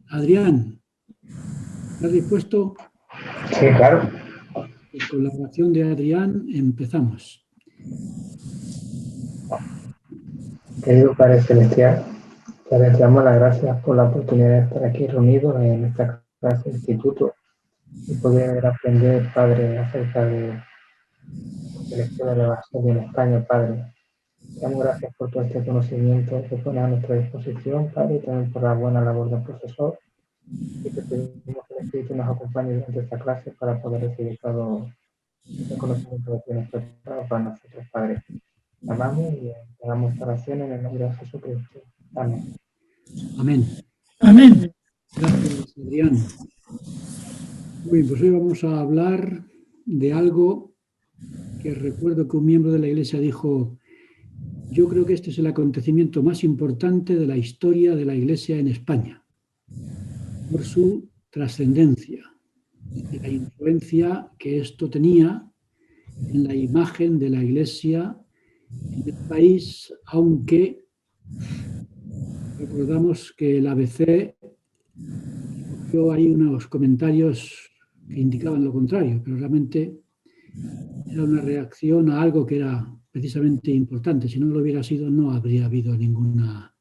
Adrián, ¿estás dispuesto? Sí, claro. Pues con la oración de Adrián empezamos. Querido Padre Celestial, te damos las gracias por la oportunidad de estar aquí reunidos en esta clase de instituto y poder aprender, Padre, acerca de la historia del Evangelio en España, Padre. Te damos gracias por todo este conocimiento que pones a nuestra disposición, Padre, y también por la buena labor del profesor. Y te pedimos que el Espíritu nos acompañe durante esta clase para poder recibir todo ese conocimiento que tienes preparado para nosotros, Padre. Te amamos y hagamos esta oración en el nombre de Jesucristo. Amén. Amén. Amén. Gracias, Adrián. Muy bien, pues hoy vamos a hablar de algo que recuerdo que un miembro de la Iglesia dijo: yo creo que este es el acontecimiento más importante de la historia de la Iglesia en España, por su trascendencia y la influencia que esto tenía en la imagen de la Iglesia en el país, aunque recordamos que el ABC cogió ahí unos comentarios que indicaban lo contrario, pero realmente era una reacción a algo que era precisamente importante. Si no lo hubiera sido, no habría habido ninguna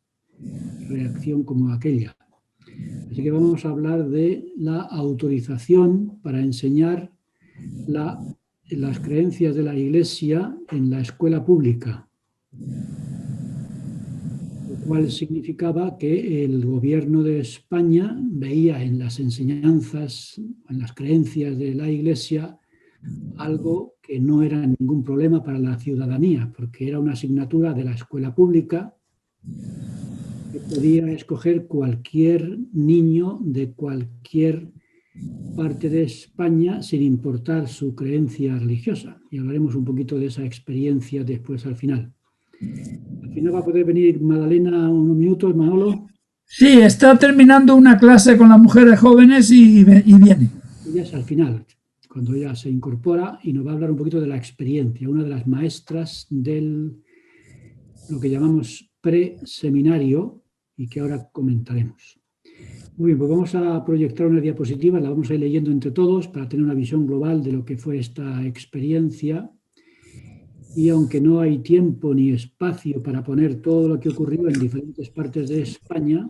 reacción como aquella. Así que vamos a hablar de la autorización para enseñar las creencias de la Iglesia en la escuela pública, lo cual significaba que el gobierno de España veía en las enseñanzas, en las creencias de la Iglesia, algo que no era ningún problema para la ciudadanía, porque era una asignatura de la escuela pública que podía escoger cualquier niño de cualquier parte de España sin importar su creencia religiosa. Y hablaremos un poquito de esa experiencia después al final. Al final va a poder venir Magdalena unos minutos, Manolo. Sí, está terminando una clase con las mujeres jóvenes y viene. Ella es al final, cuando ella se incorpora y nos va a hablar un poquito de la experiencia, una de las maestras del lo que llamamos preseminario y que ahora comentaremos. Muy bien, pues vamos a proyectar una diapositiva, la vamos a ir leyendo entre todos para tener una visión global de lo que fue esta experiencia. Y aunque no hay tiempo ni espacio para poner todo lo que ocurrió en diferentes partes de España,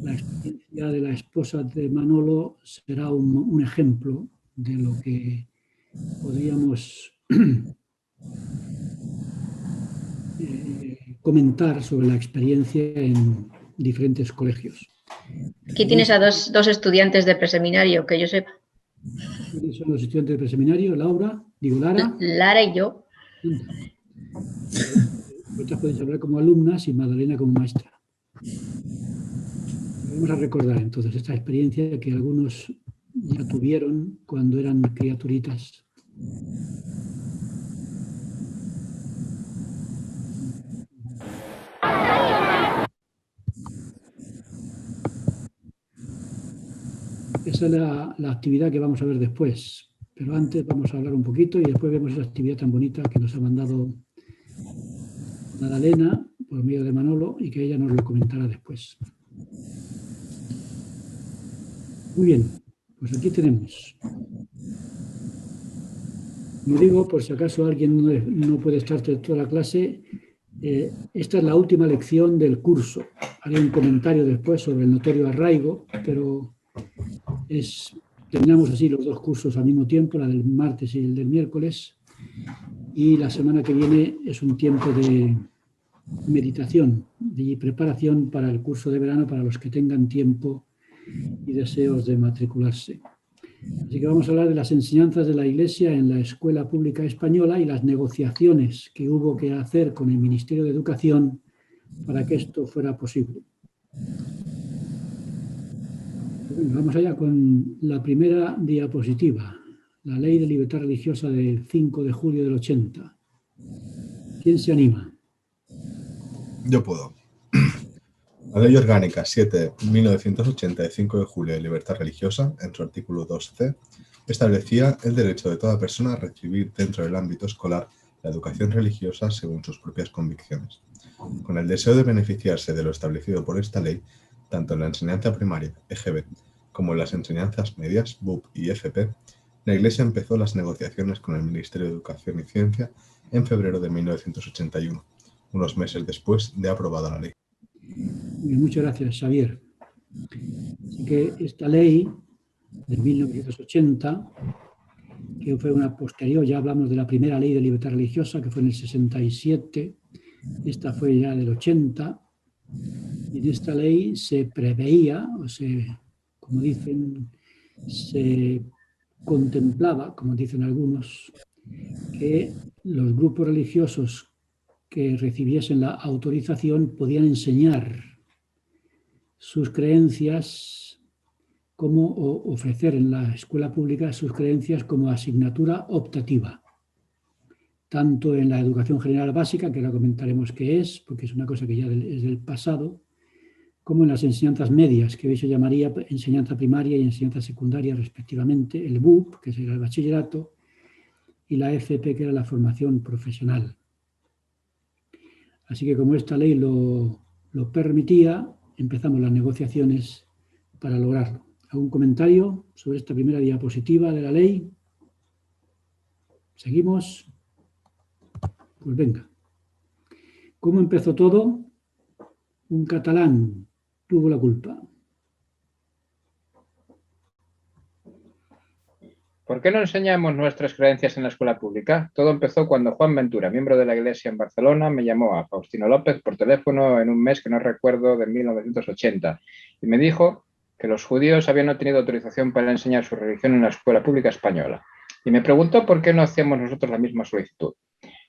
la experiencia de la esposa de Manolo será un ejemplo de lo que podríamos comentar sobre la experiencia en diferentes colegios. Aquí tienes a dos estudiantes de preseminario, que yo sepa. ¿Quiénes son los estudiantes de preseminario? Lara. Lara y yo. Vosotras podéis hablar como alumnas y Magdalena como maestra. Vamos a recordar entonces esta experiencia que algunos ya tuvieron cuando eran criaturitas. Esa es la actividad que vamos a ver después. Pero antes vamos a hablar un poquito y después vemos esa actividad tan bonita que nos ha mandado Magdalena por medio de Manolo y que ella nos lo comentará después. Muy bien, pues aquí tenemos. Como digo, por si acaso alguien no puede estar toda la clase, esta es la última lección del curso. Haré un comentario después sobre el notorio arraigo, pero terminamos así los dos cursos al mismo tiempo, la del martes y el del miércoles, y la semana que viene es un tiempo de meditación y preparación para el curso de verano para los que tengan tiempo y deseos de matricularse. Así que vamos a hablar de las enseñanzas de la Iglesia en la escuela pública española y las negociaciones que hubo que hacer con el Ministerio de Educación para que esto fuera posible. Bueno, vamos allá con la primera diapositiva, la Ley de Libertad Religiosa del 5 de julio del 80. ¿Quién se anima? Yo puedo. La Ley Orgánica 7/1980 de 5 de julio de Libertad Religiosa, en su artículo 2c, establecía el derecho de toda persona a recibir dentro del ámbito escolar la educación religiosa según sus propias convicciones. Con el deseo de beneficiarse de lo establecido por esta ley, tanto en la enseñanza primaria, EGB, como en las enseñanzas medias, BUP y FP, la Iglesia empezó las negociaciones con el Ministerio de Educación y Ciencia en febrero de 1981, unos meses después de aprobada la ley. Muchas gracias, Xavier. Así que esta ley de 1980, que fue una posterior, ya hablamos de la primera ley de libertad religiosa, que fue en el 67, esta fue ya del 80, y en esta ley se preveía, o como dicen, se contemplaba, como dicen algunos, que los grupos religiosos que recibiesen la autorización podían enseñar sus creencias o ofrecer en la escuela pública sus creencias como asignatura optativa, tanto en la educación general básica, que ahora comentaremos qué es, porque es una cosa que ya es del pasado, como en las enseñanzas medias, que hoy se llamaría enseñanza primaria y enseñanza secundaria respectivamente, el BUP, que será el bachillerato, y la FP, que era la formación profesional. Así que como esta ley lo permitía, empezamos las negociaciones para lograrlo. ¿Algún comentario sobre esta primera diapositiva de la ley? ¿Seguimos? Pues venga. ¿Cómo empezó todo? Un catalán tuvo la culpa. ¿Por qué no enseñamos nuestras creencias en la escuela pública? Todo empezó cuando Juan Ventura, miembro de la Iglesia en Barcelona, me llamó a Faustino López por teléfono en un mes que no recuerdo de 1980 y me dijo que los judíos habían obtenido autorización para enseñar su religión en la escuela pública española. Y me preguntó por qué no hacíamos nosotros la misma solicitud.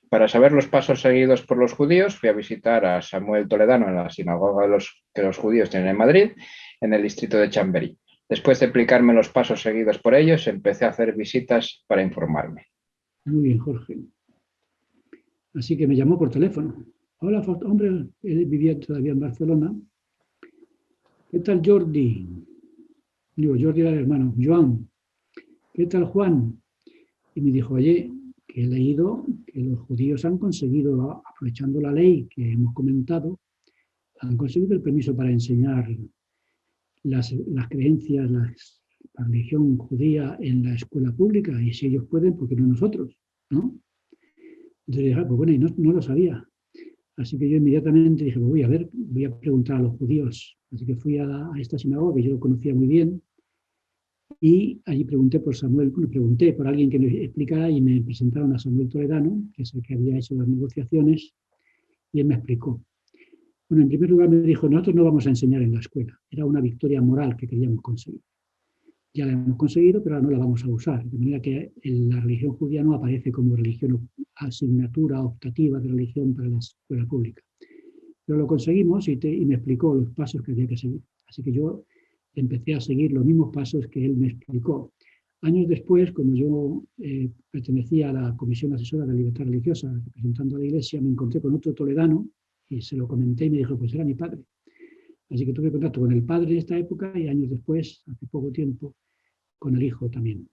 Para saber los pasos seguidos por los judíos, fui a visitar a Samuel Toledano en la sinagoga que los judíos tienen en Madrid, en el distrito de Chamberí. Después de explicarme los pasos seguidos por ellos, empecé a hacer visitas para informarme. Muy bien, Jorge. Así que me llamó por teléfono. Hola, hombre, él vivía todavía en Barcelona. ¿Qué tal, Jordi? Digo, Jordi era el hermano. Joan. ¿Qué tal, Juan? Y me dijo, oye, que he leído que los judíos han conseguido, aprovechando la ley que hemos comentado, han conseguido el permiso para enseñar las creencias, la religión judía en la escuela pública, y si ellos pueden, ¿por qué no nosotros? ¿No? Entonces dije, pues bueno, y no lo sabía. Así que yo inmediatamente dije, pues voy a preguntar a los judíos. Así que fui a esta sinagoga, que yo lo conocía muy bien, y allí pregunté por Samuel, pregunté por alguien que me explicara, y me presentaron a Samuel Toledano, que es el que había hecho las negociaciones, y él me explicó. Bueno, en primer lugar me dijo, nosotros no vamos a enseñar en la escuela. Era una victoria moral que queríamos conseguir. Ya la hemos conseguido, pero ahora no la vamos a usar. De manera que la religión judía no aparece como religión, asignatura optativa de religión para la escuela pública. Pero lo conseguimos y me explicó los pasos que había que seguir. Así que yo empecé a seguir los mismos pasos que él me explicó. Años después, cuando yo pertenecía a la Comisión Asesora de Libertad Religiosa, representando a la Iglesia, me encontré con otro toledano y se lo comenté y me dijo, pues era mi padre. Así que tuve contacto con el padre en esta época y años después, hace poco tiempo, con el hijo también.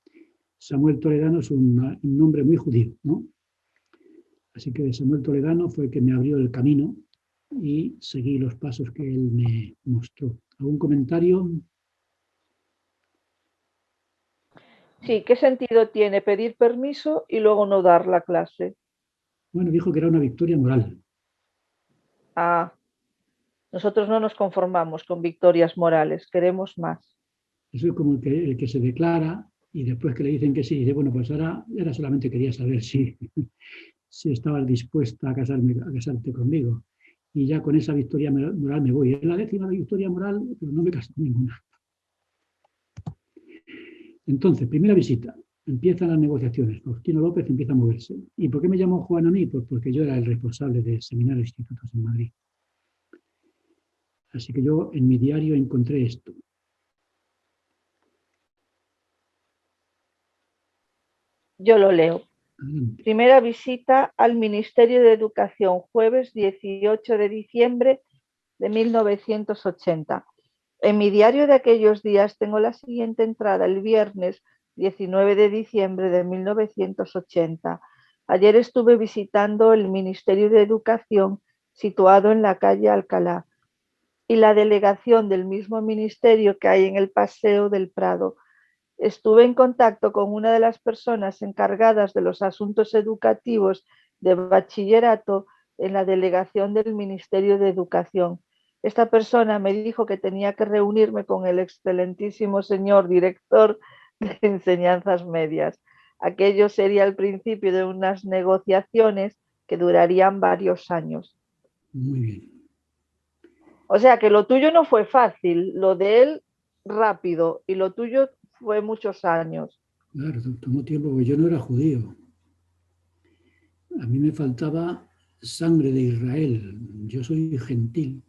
Samuel Toledano es un nombre muy judío, ¿no? Así que Samuel Toledano fue el que me abrió el camino y seguí los pasos que él me mostró. ¿Algún comentario? Sí, ¿qué sentido tiene pedir permiso y luego no dar la clase? Bueno, dijo que era una victoria moral. Ah, nosotros no nos conformamos con victorias morales, queremos más. Eso es como el que se declara y después que le dicen que sí, dice, bueno, pues ahora solamente quería saber si estabas dispuesta a casarte conmigo. Y ya con esa victoria moral me voy. Es la 10ª victoria moral, pero no me caso con ninguna. Entonces, primera visita. Empiezan las negociaciones. Faustino López empieza a moverse. ¿Y por qué me llamó Juan a mí? Pues porque yo era el responsable de seminarios e institutos en Madrid. Así que yo en mi diario encontré esto. Yo lo leo. Adelante. Primera visita al Ministerio de Educación, jueves 18 de diciembre de 1980. En mi diario de aquellos días tengo la siguiente entrada el viernes 19 de diciembre de 1980. Ayer estuve visitando el Ministerio de Educación situado en la calle Alcalá. y la delegación del mismo ministerio que hay en el Paseo del Prado. Estuve en contacto con una de las personas encargadas de los asuntos educativos de bachillerato en la delegación del Ministerio de Educación. Esta persona me dijo que tenía que reunirme con el excelentísimo señor director de enseñanzas medias. Aquello sería el principio de unas negociaciones que durarían varios años. Muy bien. O sea que lo tuyo no fue fácil, lo de él rápido y lo tuyo fue muchos años. Claro, tomó tiempo porque yo no era judío. A mí me faltaba sangre de Israel. Yo soy gentil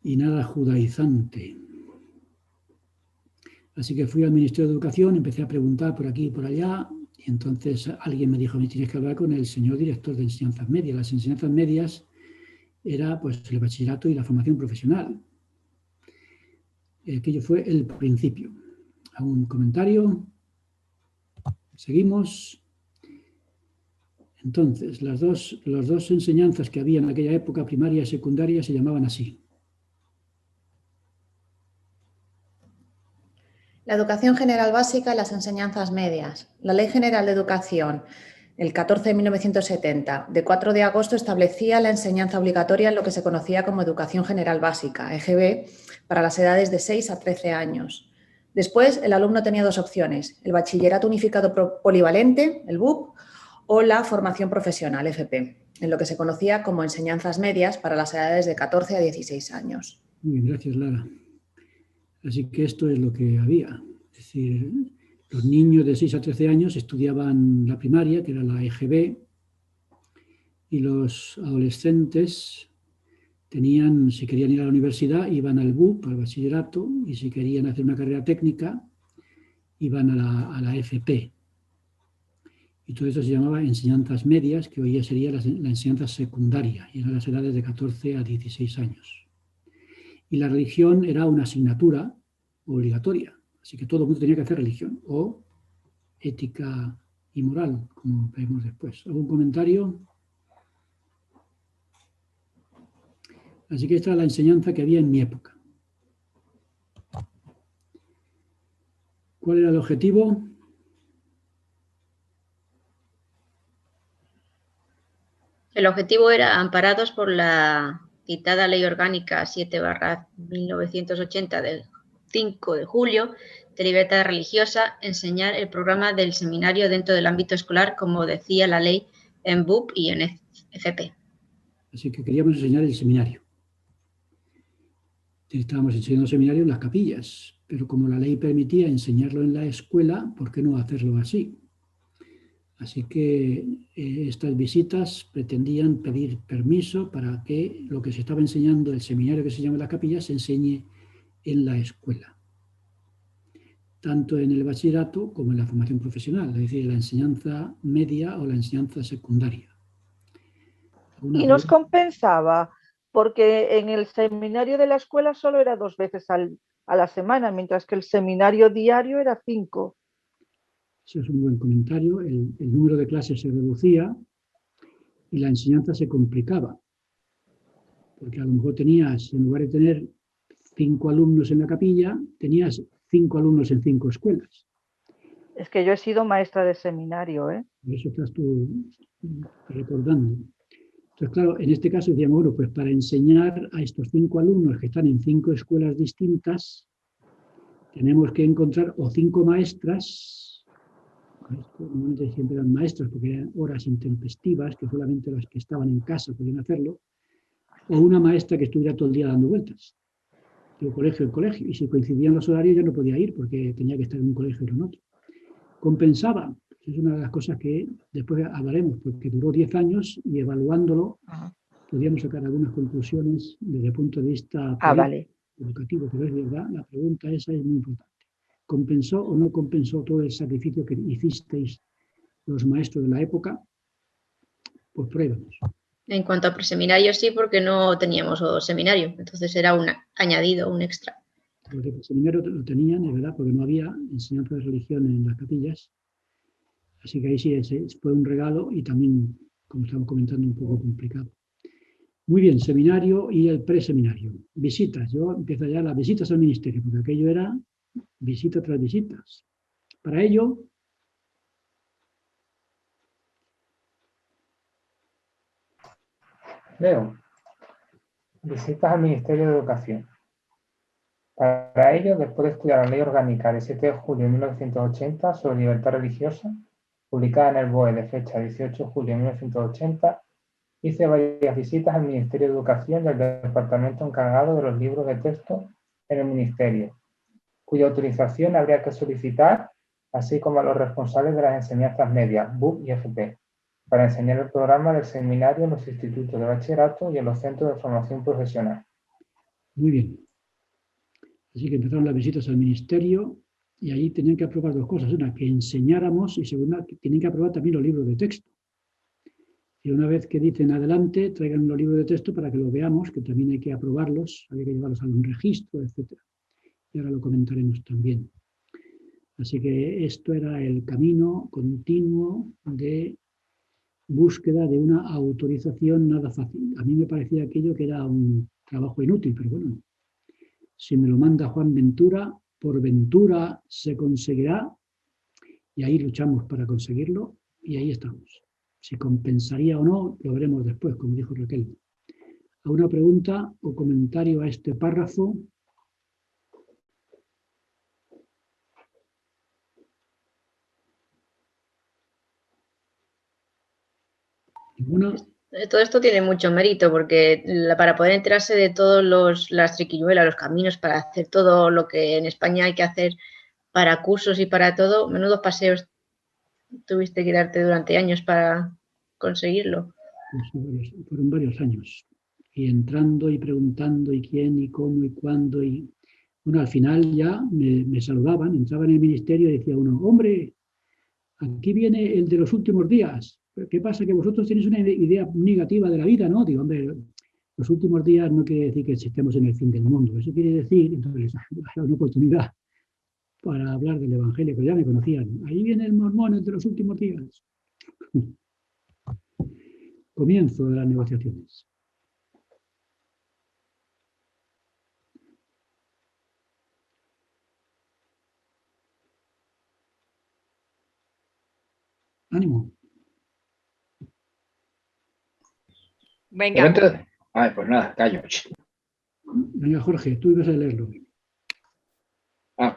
y nada judaizante. Así que fui al Ministerio de Educación, empecé a preguntar por aquí y por allá, y entonces alguien me dijo, me tienes que hablar con el señor director de enseñanzas medias. Las enseñanzas medias era pues el bachillerato y la formación profesional. Aquello fue el principio. ¿Algún comentario? Seguimos. Entonces, las dos enseñanzas que había en aquella época, primaria y secundaria, se llamaban así. La educación general básica y las enseñanzas medias. La Ley General de Educación, el 14 de 1970, de 4 de agosto, establecía la enseñanza obligatoria en lo que se conocía como Educación General Básica, EGB, para las edades de 6 a 13 años. Después, el alumno tenía dos opciones, el Bachillerato Unificado Polivalente, el BUP, o la Formación Profesional, FP, en lo que se conocía como enseñanzas medias para las edades de 14 a 16 años. Muy bien, gracias, Lara. Así que esto es lo que había. Es decir, los niños de 6 a 13 años estudiaban la primaria, que era la EGB, y los adolescentes tenían, si querían ir a la universidad, iban al BUP, al bachillerato, y si querían hacer una carrera técnica, iban a la FP. Y todo eso se llamaba enseñanzas medias, que hoy ya sería la enseñanza secundaria, y eran las edades de 14 a 16 años. Y la religión era una asignatura obligatoria, así que todo el mundo tenía que hacer religión, o ética y moral, como veremos después. ¿Algún comentario? Así que esta es la enseñanza que había en mi época. ¿Cuál era el objetivo? El objetivo era, amparados por la citada Ley Orgánica 7/1980 del 5 de julio de libertad religiosa, enseñar el programa del seminario dentro del ámbito escolar, como decía la ley en BUP y en FP. Así que queríamos enseñar el seminario. Estábamos enseñando seminario en las capillas, pero como la ley permitía enseñarlo en la escuela, ¿por qué no hacerlo así? Así que estas visitas pretendían pedir permiso para que lo que se estaba enseñando, el seminario que se llama la capilla, se enseñe en la escuela, tanto en el bachillerato como en la formación profesional, es decir, la enseñanza media o la enseñanza secundaria. Y nos compensaba, porque en el seminario de la escuela solo era 2 veces a la semana, mientras que el seminario diario era 5. Eso es un buen comentario. El número de clases se reducía y la enseñanza se complicaba. Porque a lo mejor tenías, en lugar de tener 5 alumnos en la capilla, tenías 5 alumnos en 5 escuelas. Es que yo he sido maestra de seminario, ¿eh? Por eso estás tú recordando. Entonces, claro, en este caso decíamos, bueno, pues para enseñar a estos 5 alumnos que están en 5 escuelas distintas, tenemos que encontrar o 5 maestras. Normalmente siempre eran maestras porque eran horas intempestivas, que solamente las que estaban en casa podían hacerlo, o una maestra que estuviera todo el día dando vueltas, de colegio en colegio, y si coincidían los horarios ya no podía ir porque tenía que estar en un colegio y en otro. Compensaba, es una de las cosas que después hablaremos, porque duró 10 años y evaluándolo podíamos sacar algunas conclusiones desde el punto de vista educativo, pero es verdad, la pregunta esa es muy importante. ¿Compensó o no compensó todo el sacrificio que hicisteis los maestros de la época? Pues pruébanos. En cuanto a preseminario, sí, porque no teníamos seminario, entonces era un añadido, un extra. Porque el seminario lo tenían, es verdad, porque no había enseñanza de religión en las capillas. Así que ahí sí fue un regalo y también, como estamos comentando, un poco complicado. Muy bien, seminario y el preseminario. Visitas. Yo empiezo ya las visitas al ministerio, porque aquello era visita tras visitas. Para ello, Leo, visitas al Ministerio de Educación. Para ello, después de estudiar la Ley Orgánica del 7 de julio de 1980 sobre libertad religiosa, publicada en el BOE de fecha 18 de julio de 1980, hice varias visitas al Ministerio de Educación y al departamento encargado de los libros de texto en el Ministerio, cuya autorización habría que solicitar, así como a los responsables de las enseñanzas medias, BUP y FP, para enseñar el programa del seminario en los institutos de bachillerato y en los centros de formación profesional. muy bien. Así que empezaron las visitas al ministerio y ahí tenían que aprobar dos cosas. Una, que enseñáramos y segunda, que tienen que aprobar también los libros de texto. Y una vez que dicen adelante, traigan los libros de texto para que los veamos, que también hay que aprobarlos, hay que llevarlos a un registro, etc. Y ahora lo comentaremos también. Así que esto era el camino continuo de búsqueda de una autorización nada fácil. A mí me parecía aquello que era un trabajo inútil, pero bueno, si me lo manda Juan Ventura, por ventura se conseguirá, y ahí luchamos para conseguirlo, y ahí estamos. Si compensaría o no, lo veremos después, como dijo Raquel. ¿Alguna pregunta o comentario a este párrafo? ¿Ninguna? Todo esto tiene mucho mérito porque para poder enterarse de todas las triquiñuelas, los caminos, para hacer todo lo que en España hay que hacer para cursos y para todo, menudos paseos tuviste que darte durante años para conseguirlo. Pues fueron varios años. Y entrando y preguntando y quién y cómo y cuándo. Y bueno, al final ya me saludaban, entraba en el ministerio y decía uno, hombre, aquí viene el de los últimos días. ¿Qué pasa? Que vosotros tenéis una idea negativa de la vida, ¿no? Digo, hombre, los últimos días no quiere decir que estemos en el fin del mundo. Eso quiere decir, entonces, era una oportunidad para hablar del Evangelio, pero ya me conocían. Ahí viene el mormón, el de los últimos días. Comienzo de las negociaciones. Ánimo. Venga. Ay, pues nada, callo. Venga, Jorge, tú ibas a leerlo.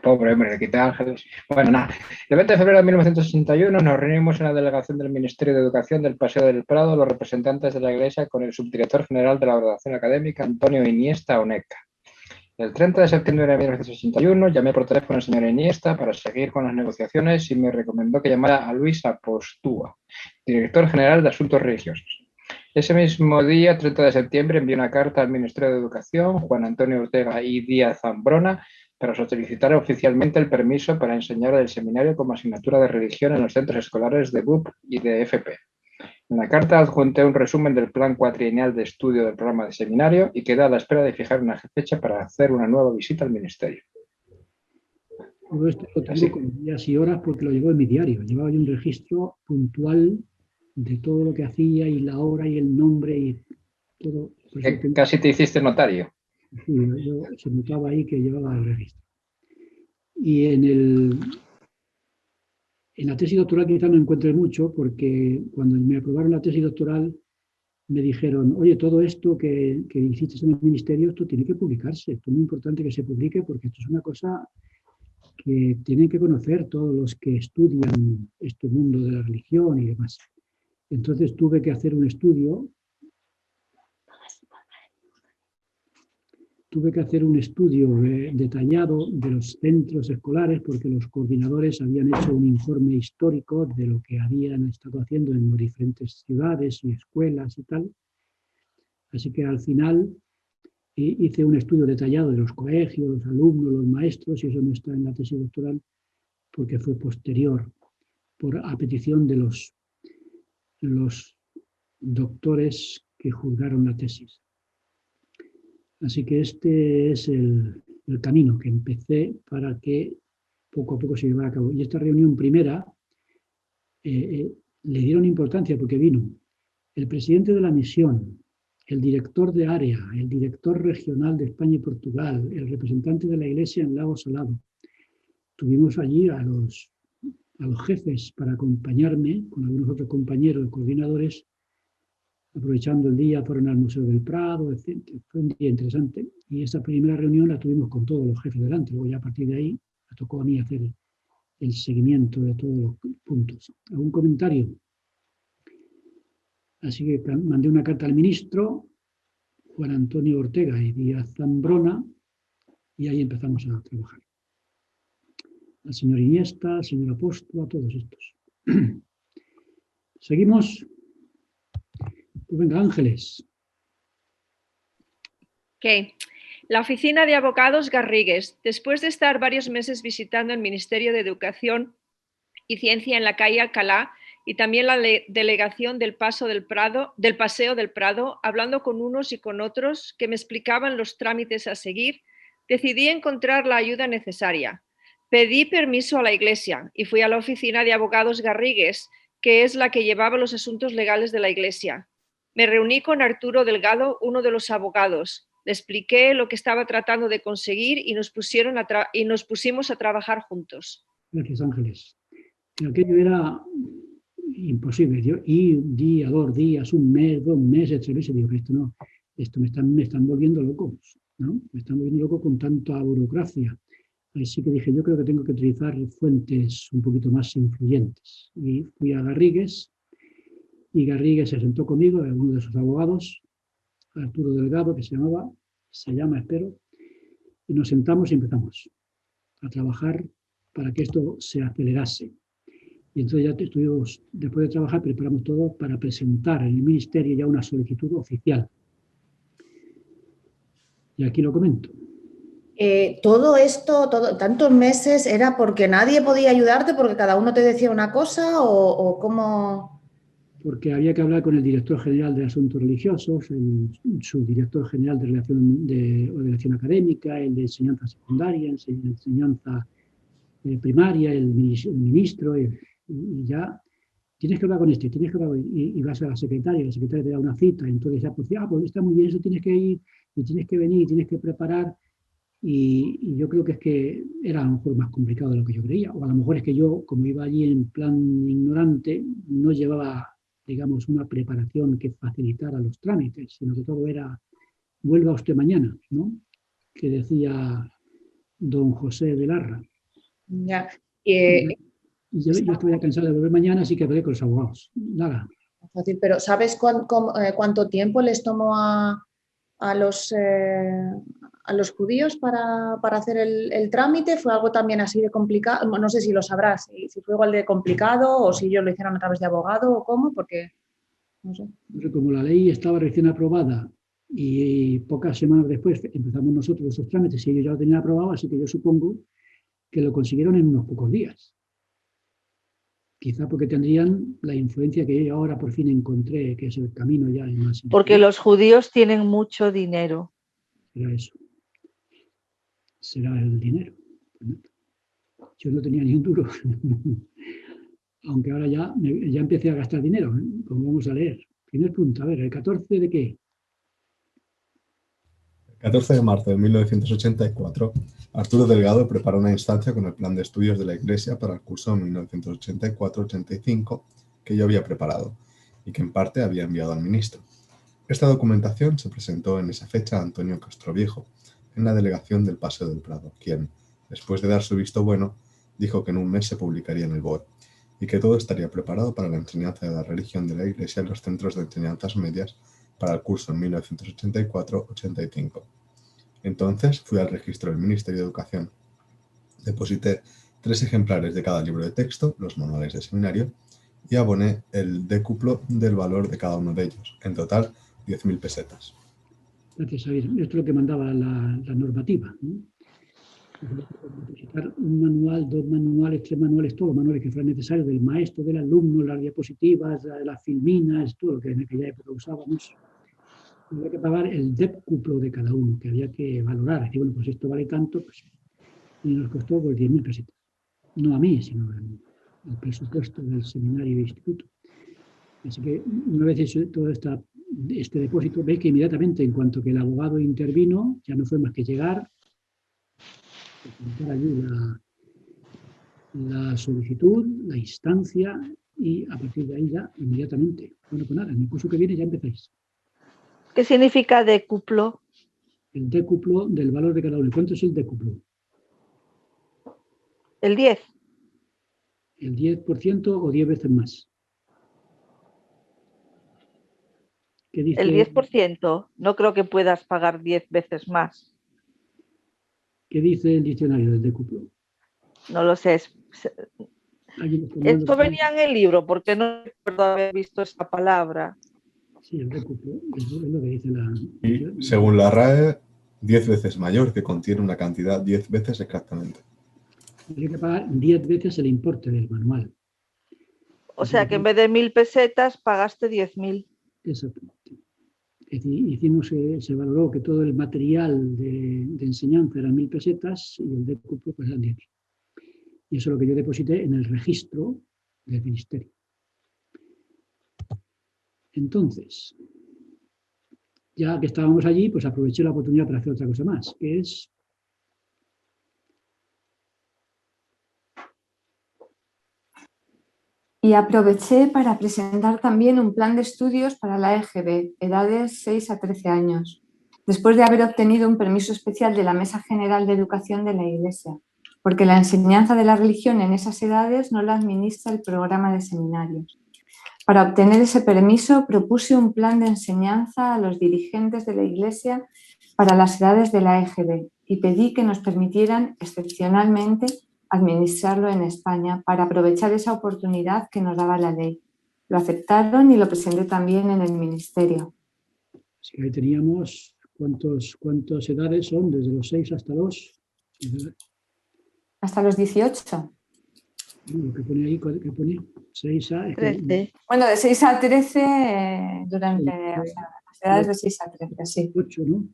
Pobre hombre, le quité Ángeles. Bueno, nada. El 20 de febrero de 1961 nos reunimos en la delegación del Ministerio de Educación del Paseo del Prado, los representantes de la Iglesia, con el subdirector general de la Ordenación Académica, Antonio Iniesta Oneca. El 30 de septiembre de 1961 llamé por teléfono al señor Iniesta para seguir con las negociaciones y me recomendó que llamara a Luis Apostúa, director general de Asuntos Religiosos. Ese mismo día, 30 de septiembre, envié una carta al Ministerio de Educación, Juan Antonio Ortega y Díaz Zambrona, para solicitar oficialmente el permiso para enseñar el seminario como asignatura de religión en los centros escolares de BUP y de FP. En la carta adjunté un resumen del plan cuatrienal de estudio del programa de seminario y quedé a la espera de fijar una fecha para hacer una nueva visita al ministerio. Todo esto lo tengo con días y horas porque lo llevo en mi diario. Llevaba yo un registro puntual de todo lo que hacía y la hora y el nombre y todo. Casi te hiciste notario. Sí, se notaba ahí que llevaba el registro. Y en la tesis doctoral quizá no encuentre mucho porque cuando me aprobaron la tesis doctoral me dijeron, oye, todo esto que hiciste en el ministerio, esto tiene que publicarse, esto es muy importante que se publique porque esto es una cosa que tienen que conocer todos los que estudian este mundo de la religión y demás. Entonces tuve que hacer un estudio. Tuve que hacer un estudio detallado de los centros escolares porque los coordinadores habían hecho un informe histórico de lo que habían estado haciendo en diferentes ciudades y escuelas y tal. Así que al final hice un estudio detallado de los colegios, los alumnos, los maestros, y eso no está en la tesis doctoral porque fue posterior, a petición de los doctores que juzgaron la tesis. Así que este es el camino que empecé para que poco a poco se llevara a cabo. Y esta reunión primera le dieron importancia porque vino el presidente de la misión, el director de área, el director regional de España y Portugal, el representante de la Iglesia en Lago Salado. Tuvimos allí a los jefes para acompañarme con algunos otros compañeros coordinadores, aprovechando el día, fueron al Museo del Prado, etc. Fue un día interesante. Y esa primera reunión la tuvimos con todos los jefes delante. Luego ya a partir de ahí me tocó a mí hacer el seguimiento de todos los puntos. ¿Algún comentario? Así que mandé una carta al ministro, Juan Antonio Ortega y Díaz Zambrona, y ahí empezamos a trabajar. Al señor Iniesta, al señor Apóstol, a todos estos. Seguimos. Pues venga, Ángeles. Ok. La Oficina de Abogados Garrigues, después de estar varios meses visitando el Ministerio de Educación y Ciencia en la calle Alcalá y también la delegación del Paseo del Prado, hablando con unos y con otros que me explicaban los trámites a seguir, decidí encontrar la ayuda necesaria. Pedí permiso a la Iglesia y fui a la Oficina de Abogados Garrigues, que es la que llevaba los asuntos legales de la Iglesia. Me reuní con Arturo Delgado, uno de los abogados. Le expliqué lo que estaba tratando de conseguir y nos pusimos a trabajar juntos. Gracias, Ángeles. Aquello era imposible. Yo, y un día, 2 días, un mes, 2 meses, 3 meses, digo, esto me están volviendo loco, ¿no? Me están volviendo loco con tanta burocracia. Así que dije, yo creo que tengo que utilizar fuentes un poquito más influyentes. Y fui a Garrigues, y Garrigues se sentó conmigo, uno de sus abogados, Arturo Delgado, que se llama, espero, y nos sentamos y empezamos a trabajar para que esto se acelerase. Y entonces ya estuvimos, después de trabajar, preparamos todo para presentar en el Ministerio ya una solicitud oficial. Y aquí lo comento. Todo esto, tantos meses, ¿era porque nadie podía ayudarte, porque cada uno te decía una cosa o cómo...? Porque había que hablar con el director general de Asuntos Religiosos, el subdirector general de Relación Académica, el de Enseñanza Secundaria, Enseñanza Primaria, el ministro, y ya tienes que hablar con este, tienes que hablar, y vas a la secretaria te da una cita, entonces ya pues está muy bien, eso tienes que ir, y tienes que venir, y tienes que preparar, y yo creo que es que era a lo mejor más complicado de lo que yo creía, o a lo mejor es que yo, como iba allí en plan ignorante, no llevaba, digamos, una preparación que facilitara los trámites, sino que todo era, vuelva usted mañana, ¿no? Que decía don José de Larra. Ya. Yo estoy cansado de volver mañana, así que hablé con los abogados. Nada. Fácil, pero ¿sabes cuánto tiempo les tomó a los judíos para hacer el trámite? ¿Fue algo también así de complicado? No sé si lo sabrás, si fue igual de complicado o si ellos lo hicieron a través de abogado o cómo, porque no sé. Como la ley estaba recién aprobada y pocas semanas después empezamos nosotros esos trámites y ellos ya lo tenían aprobado, así que yo supongo que lo consiguieron en unos pocos días. Quizá porque tendrían la influencia que yo ahora por fin encontré, que es el camino ya más. Porque los judíos tienen mucho dinero. Será eso. Será el dinero. Yo no tenía ni un duro. Aunque ahora ya empecé a gastar dinero, ¿eh? Como vamos a leer. Primer punto, a ver, ¿el 14 de qué? El 14 de marzo de 1984, Arturo Delgado preparó una instancia con el plan de estudios de la Iglesia para el curso 1984-85 que yo había preparado y que en parte había enviado al ministro. Esta documentación se presentó en esa fecha a Antonio Castroviejo, en la delegación del Paseo del Prado, quien, después de dar su visto bueno, dijo que en un mes se publicaría en el BOE y que todo estaría preparado para la enseñanza de la religión de la Iglesia en los centros de enseñanzas medias para el curso en 1984-85. Entonces fui al registro del Ministerio de Educación, deposité 3 ejemplares de cada libro de texto, los manuales de seminario, y aboné el décuplo del valor de cada uno de ellos, en total 10.000 pesetas. Gracias, Javier. Esto es lo que mandaba la normativa, ¿no? Depositar un manual, 2 manuales, 3 manuales, todos los manuales que fueran necesarios del maestro, del alumno, las diapositivas, las filminas, todo lo que en aquella época usábamos. Había que pagar el décuplo de cada uno, que había que valorar. Decir, bueno, pues esto vale tanto, pues, y nos costó pues 10.000 pesetas. No a mí, sino el presupuesto del seminario e instituto. Así que una vez hecho toda esta este depósito, ve que inmediatamente, en cuanto que el abogado intervino, ya no fue más que llegar, presentar allí la solicitud, la instancia, y a partir de ahí ya inmediatamente. Bueno, pues nada, en el curso que viene ya empezáis. ¿Qué significa décuplo? El décuplo del valor de cada uno. ¿Cuánto es el décuplo? El 10. ¿El 10% o 10 veces más? ¿Qué dice? El 10%. No creo que puedas pagar 10 veces más. ¿Qué dice el diccionario del décuplo? No lo sé. ¿Alguien está mirando? Esto venía en el libro, porque no recuerdo haber visto esta palabra. Sí, el décuplo. Es lo que dice la... Y, según la RAE, 10 veces mayor, que contiene una cantidad 10 veces exactamente. Hay que pagar 10 veces el importe del manual. O sea que en vez de 1.000 pesetas pagaste 10.000. Exactamente. Es decir, se valoró que todo el material de enseñanza eran 1.000 pesetas y el décuplo pues eran 10.000. Y eso es lo que yo deposité en el registro del ministerio. Entonces, ya que estábamos allí, pues aproveché la oportunidad para hacer otra cosa más, que es... Y aproveché para presentar también un plan de estudios para la EGB, edades 6 a 13 años, después de haber obtenido un permiso especial de la Mesa General de Educación de la Iglesia, porque la enseñanza de la religión en esas edades no la administra el programa de seminarios. Para obtener ese permiso propuse un plan de enseñanza a los dirigentes de la Iglesia para las edades de la EGB y pedí que nos permitieran excepcionalmente administrarlo en España para aprovechar esa oportunidad que nos daba la ley. Lo aceptaron y lo presenté también en el ministerio. Así que ahí teníamos cuántas edades son, desde los 6 hasta los... Hasta los 18. Lo que pone ahí, ¿qué pone? 6 a... 13. Bueno, de 6 a 13 durante las edades de 6 a 13, sí. 8, ¿no?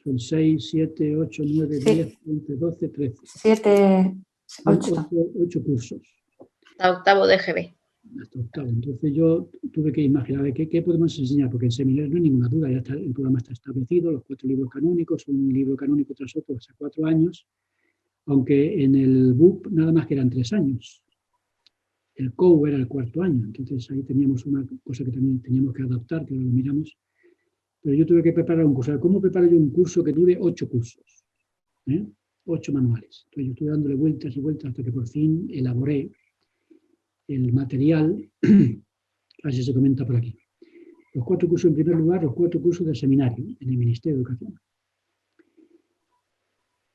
Son 6, 7, 8, 9, Sí. 10, 11, 12, 13. 7, 8. 8 cursos. Hasta octavo de GB. Hasta octavo. Entonces yo tuve que imaginar qué podemos enseñar, porque en seminario no hay ninguna duda, ya está, el programa está establecido, los 4 libros canónicos, un libro canónico tras otro hasta 4 años, aunque en el BUP nada más que eran 3 años. El COU era el 4º año, entonces ahí teníamos una cosa que también teníamos que adaptar, que ahora lo miramos. Pero yo tuve que preparar un curso. ¿Cómo preparo yo un curso que dure 8 cursos? 8 manuales. Entonces yo estuve dándole vueltas y vueltas hasta que por fin elaboré el material, así se comenta por aquí. Los 4 cursos, en primer lugar, los 4 cursos del seminario en el Ministerio de Educación.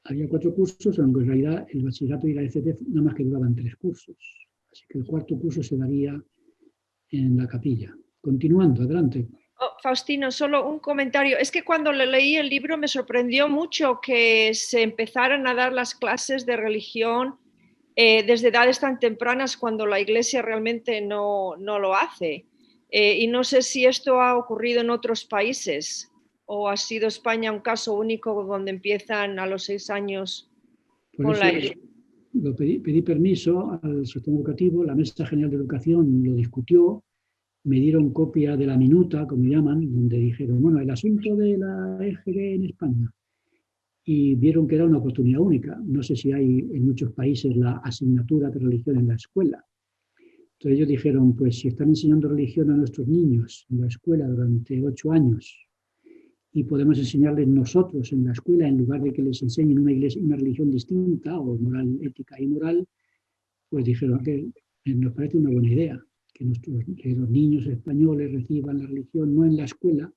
Había 4 cursos, aunque en realidad el bachillerato y la ECT nada más que duraban 3 cursos. Así que el 4º curso se daría en la capilla. Continuando, adelante. Oh, Faustino, solo un comentario. Es que cuando leí el libro me sorprendió mucho que se empezaran a dar las clases de religión desde edades tan tempranas cuando la Iglesia realmente no lo hace. Y no sé si esto ha ocurrido en otros países o ha sido España un caso único donde empiezan a los 6 años con la Iglesia. Pedí permiso al sistema educativo, la Mesa General de Educación lo discutió, me dieron copia de la minuta, como llaman, donde dijeron, bueno, el asunto de la EGB en España. Y vieron que era una oportunidad única. No sé si hay en muchos países la asignatura de religión en la escuela. Entonces ellos dijeron, pues si están enseñando religión a nuestros niños en la escuela durante 8 años y podemos enseñarles nosotros en la escuela en lugar de que les enseñen una religión distinta o moral, ética y moral, pues dijeron que nos parece una buena idea. Que los niños españoles reciban la religión no en la escuela,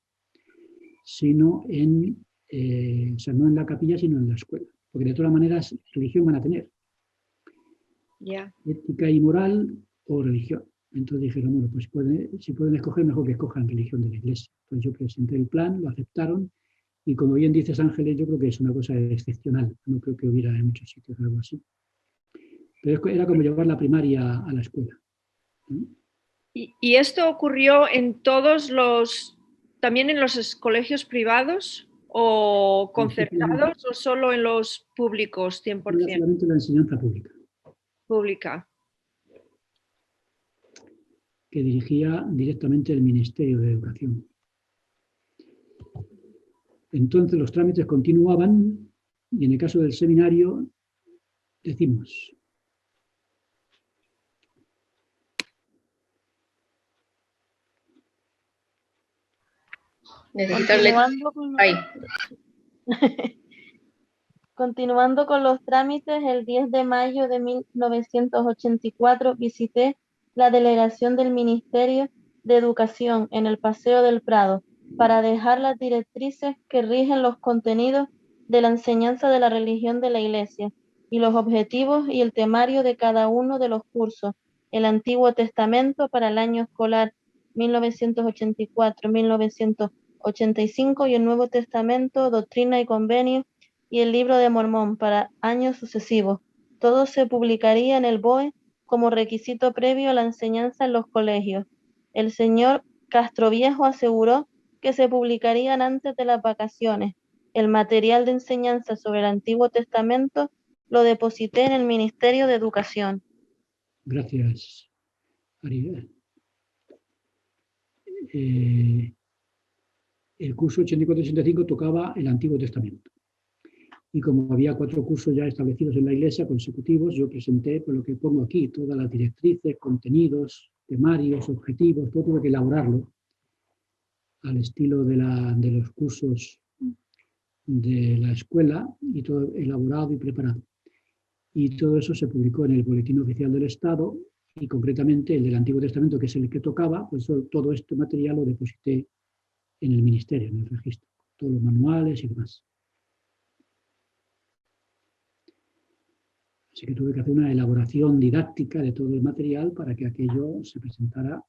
sino o sea, no en la capilla, sino en la escuela. Porque de todas maneras, religión van a tener. Ética y moral o religión. Entonces dijeron, bueno, pues si pueden escoger, mejor que escojan religión de la Iglesia. Entonces yo presenté el plan, lo aceptaron, y como bien dices, Ángeles, yo creo que es una cosa excepcional. No creo que hubiera en muchos sitios algo así. Pero era como llevar la primaria a la escuela. ¿Y esto ocurrió en todos también en los colegios privados o concertados o solo en los públicos 100%? Solamente la enseñanza pública. Pública. que dirigía directamente el Ministerio de Educación. Entonces los trámites continuaban y en el caso del seminario decimos: Continuando con los trámites, el 10 de mayo de 1984 visité la delegación del Ministerio de Educación en el Paseo del Prado para dejar las directrices que rigen los contenidos de la enseñanza de la religión de la Iglesia y los objetivos y el temario de cada uno de los cursos, el Antiguo Testamento para el año escolar 1984-1985 y el Nuevo Testamento, Doctrina y Convenios, y el Libro de Mormón para años sucesivos. Todo se publicaría en el BOE como requisito previo a la enseñanza en los colegios. El señor Castroviejo aseguró que se publicarían antes de las vacaciones. El material de enseñanza sobre el Antiguo Testamento lo deposité en el Ministerio de Educación. Gracias, Ari. El curso 84-85 tocaba el Antiguo Testamento. Y como había 4 cursos ya establecidos en la Iglesia, consecutivos, yo presenté por lo que pongo aquí, todas las directrices, contenidos, temarios, objetivos, todo tuve que elaborarlo al estilo de los cursos de la escuela, y todo elaborado y preparado. Y todo eso se publicó en el Boletín Oficial del Estado, y concretamente el del Antiguo Testamento, que es el que tocaba, pues todo este material lo deposité en el Ministerio, en el registro, todos los manuales y demás. Así que tuve que hacer una elaboración didáctica de todo el material para que aquello se presentara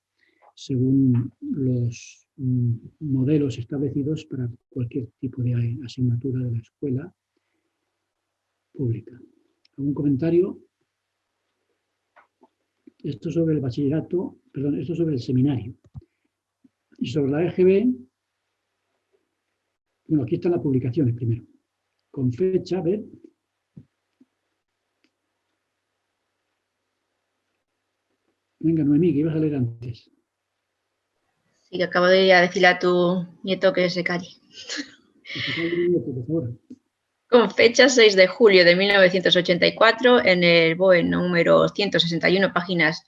según los modelos establecidos para cualquier tipo de asignatura de la escuela pública. ¿Algún comentario? Esto sobre el bachillerato, perdón, esto sobre el seminario. Y sobre la EGB, bueno, aquí están las publicaciones primero. Con fecha, a ver. Venga, Noemí, que ibas a leer antes. Sí, acabo de decirle a tu nieto que se calle. Con fecha 6 de julio de 1984, en el BOE número 161, páginas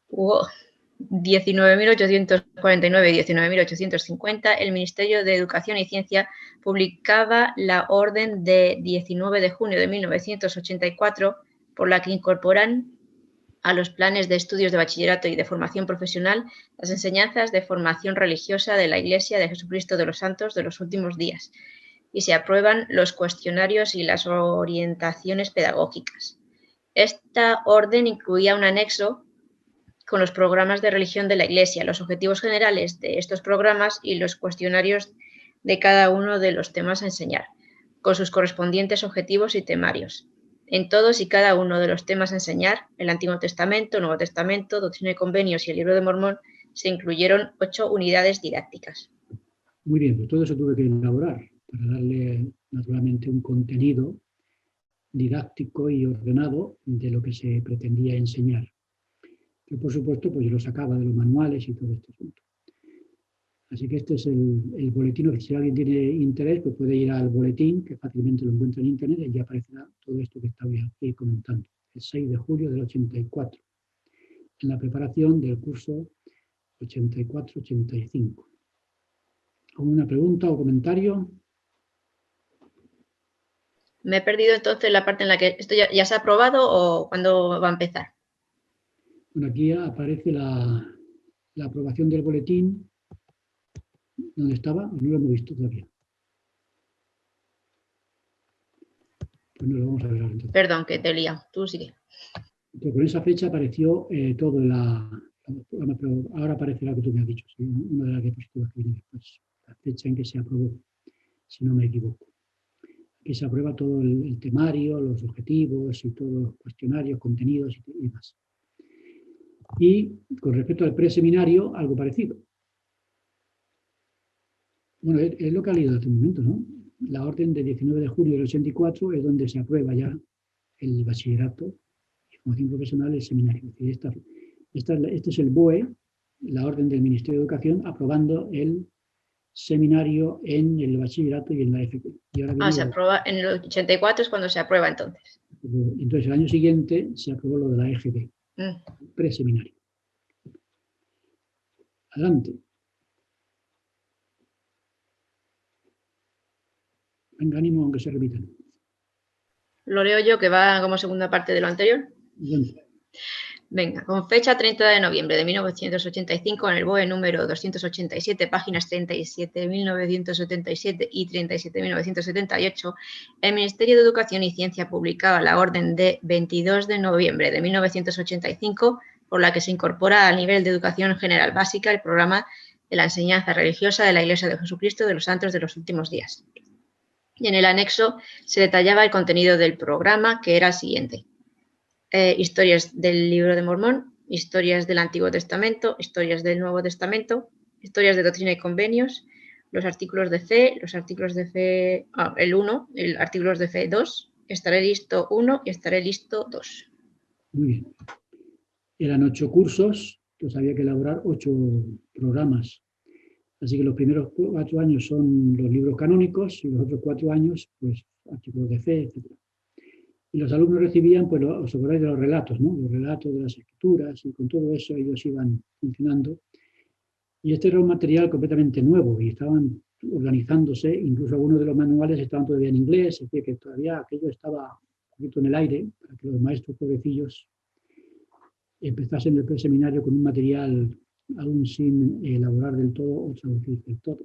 19.849 y 19.850, el Ministerio de Educación y Ciencia publicaba la orden de 19 de junio de 1984, por la que incorporan a los planes de estudios de bachillerato y de formación profesional las enseñanzas de formación religiosa de la Iglesia de Jesucristo de los Santos de los Últimos Días, y se aprueban los cuestionarios y las orientaciones pedagógicas. Esta orden incluía un anexo con los programas de religión de la Iglesia, los objetivos generales de estos programas y los cuestionarios de cada uno de los temas a enseñar, con sus correspondientes objetivos y temarios. En todos y cada uno de los temas a enseñar, el Antiguo Testamento, Nuevo Testamento, Doctrina y Convenios y el Libro de Mormón, se incluyeron 8 unidades didácticas. Muy bien, pues todo eso tuve que elaborar para darle naturalmente un contenido didáctico y ordenado de lo que se pretendía enseñar. Que por supuesto pues yo lo sacaba de los manuales y todo este asunto. Así que este es el boletín. Si alguien tiene interés, pues puede ir al boletín, que fácilmente lo encuentra en internet, y ya aparecerá todo esto que estaba aquí comentando. El 6 de julio del 84, en la preparación del curso 84-85. ¿Alguna pregunta o comentario? Me he perdido entonces la parte en la que esto ya se ha aprobado, o cuándo va a empezar. Bueno, aquí aparece la aprobación del boletín. ¿Dónde estaba? No lo hemos visto todavía. Pues no lo vamos a ver ahora entonces. Perdón, que te he liado. Tú sigue. Entonces, con esa fecha apareció todo en pero ahora aparecerá lo que tú me has dicho, ¿sí? Una de las diapositivas que viene después. La fecha en que se aprobó, si no me equivoco. Aquí se aprueba todo el temario, los objetivos y todos los cuestionarios, contenidos y demás. Y con respecto al preseminario, algo parecido. Bueno, es lo que ha leído hace un momento, ¿no? La orden de 19 de junio del 84 es donde se aprueba ya el bachillerato y formación profesional, el seminario. Este es el BOE, la orden del Ministerio de Educación aprobando el seminario en el bachillerato y en la FP. Y ahora se aprueba en el 84 es cuando se aprueba entonces. Entonces el año siguiente se aprobó lo de la EGB, preseminario. Adelante. Venga, ánimo aunque se repitan. Lo leo yo, que va como segunda parte de lo anterior. Bien. Venga, con fecha 30 de noviembre de 1985, en el BOE número 287, páginas 37.977 y 37.978, el Ministerio de Educación y Ciencia publicaba la orden de 22 de noviembre de 1985, por la que se incorpora al nivel de educación general básica el programa de la enseñanza religiosa de la Iglesia de Jesucristo de los Santos de los Últimos Días. Y en el anexo se detallaba el contenido del programa, que era el siguiente. Historias del Libro de Mormón, historias del Antiguo Testamento, historias del Nuevo Testamento, historias de doctrina y convenios, los artículos de fe, el 1, el artículos de fe 2, estaré listo 1 y estaré listo 2. Muy bien. Eran 8 cursos, pues había que elaborar 8 programas. Así que los primeros 4 años son los libros canónicos y los otros 4 años, pues, artículos de fe, etc. Y los alumnos recibían, pues, os acordáis de los relatos, ¿no? Los relatos de las escrituras, y con todo eso ellos iban funcionando. Y este era un material completamente nuevo y estaban organizándose, incluso algunos de los manuales estaban todavía en inglés, es decir, que todavía aquello estaba un poquito en el aire para que los maestros pobrecillos empezasen el preseminario con un material aún sin elaborar del todo o traducir del todo.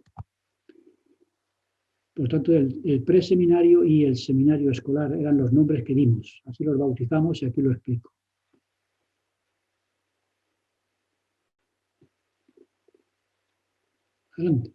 Por tanto, el preseminario y el seminario escolar eran los nombres que dimos. Así los bautizamos y aquí lo explico. Adelante.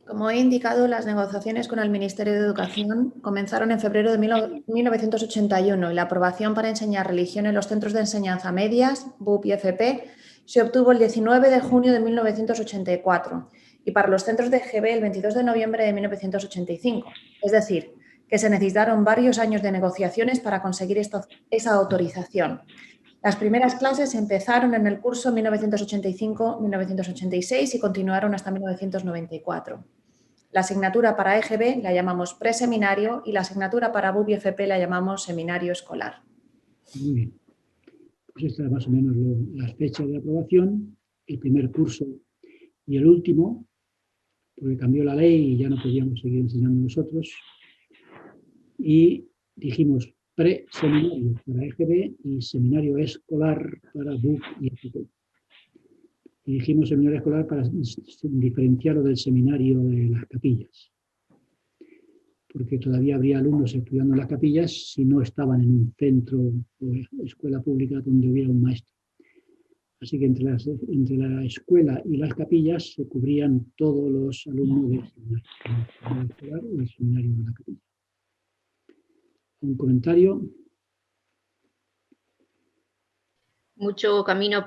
Como he indicado, las negociaciones con el Ministerio de Educación comenzaron en febrero de 1981 y la aprobación para enseñar religión en los centros de enseñanza medias, BUP y FP, se obtuvo el 19 de junio de 1984 y para los centros de EGB el 22 de noviembre de 1985. Es decir, que se necesitaron varios años de negociaciones para conseguir esa autorización. Las primeras clases empezaron en el curso 1985-1986 y continuaron hasta 1994. La asignatura para EGB la llamamos preseminario y la asignatura para BUP y FP la llamamos seminario escolar. Muy bien. Pues esta es más o menos las fechas de aprobación, el primer curso y el último, porque cambió la ley y ya no podíamos seguir enseñando nosotros. Y dijimos preseminario para EGB y seminario escolar para BUP y FP. Y dijimos seminario escolar para diferenciarlo del seminario de las capillas. Porque todavía habría alumnos estudiando en las capillas si no estaban en un centro o escuela pública donde hubiera un maestro. Así que entre la escuela y las capillas se cubrían todos los alumnos del seminario escolar o el seminario de la capilla. ¿Un comentario? Mucho camino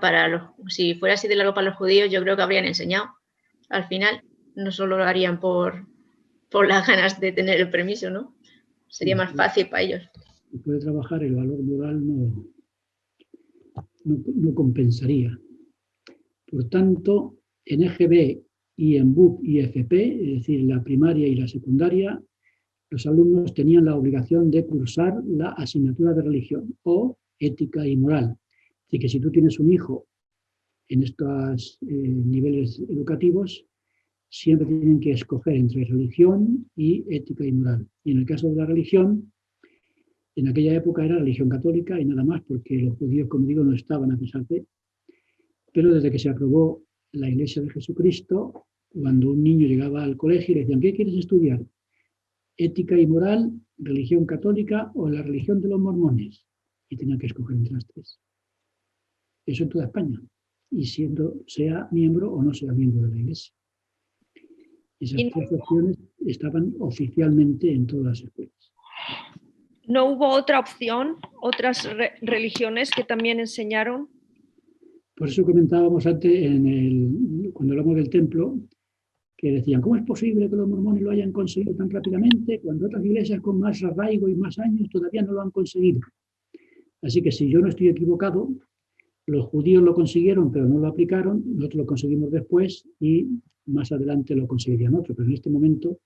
si fuera así de largo para los judíos, yo creo que habrían enseñado. Al final, no solo lo harían por las ganas de tener el permiso, ¿no? Sería más fácil para ellos. Después de trabajar, el valor moral no compensaría. Por tanto, en EGB y en BUP y FP, es decir, la primaria y la secundaria, los alumnos tenían la obligación de cursar la asignatura de religión o ética y moral. Así que si tú tienes un hijo en estos niveles educativos, siempre tienen que escoger entre religión y ética y moral. Y en el caso de la religión, en aquella época era religión católica y nada más, porque los judíos, como digo, no estaban a pesar de. Pero desde que se aprobó la Iglesia de Jesucristo, cuando un niño llegaba al colegio y le decían, ¿qué quieres estudiar? Ética y moral, religión católica o la religión de los mormones. Y tenían que escoger entre las tres. Eso en toda España. Y sea miembro o no sea miembro de la Iglesia. Esas tres opciones estaban oficialmente en todas las escuelas. ¿No hubo otra opción, otras religiones que también enseñaron? Por eso comentábamos antes, cuando hablamos del templo, que decían, ¿cómo es posible que los mormones lo hayan conseguido tan rápidamente cuando otras iglesias con más arraigo y más años todavía no lo han conseguido? Así que si yo no estoy equivocado, los judíos lo consiguieron pero no lo aplicaron, nosotros lo conseguimos después y más adelante lo conseguirían otros, pero en este momento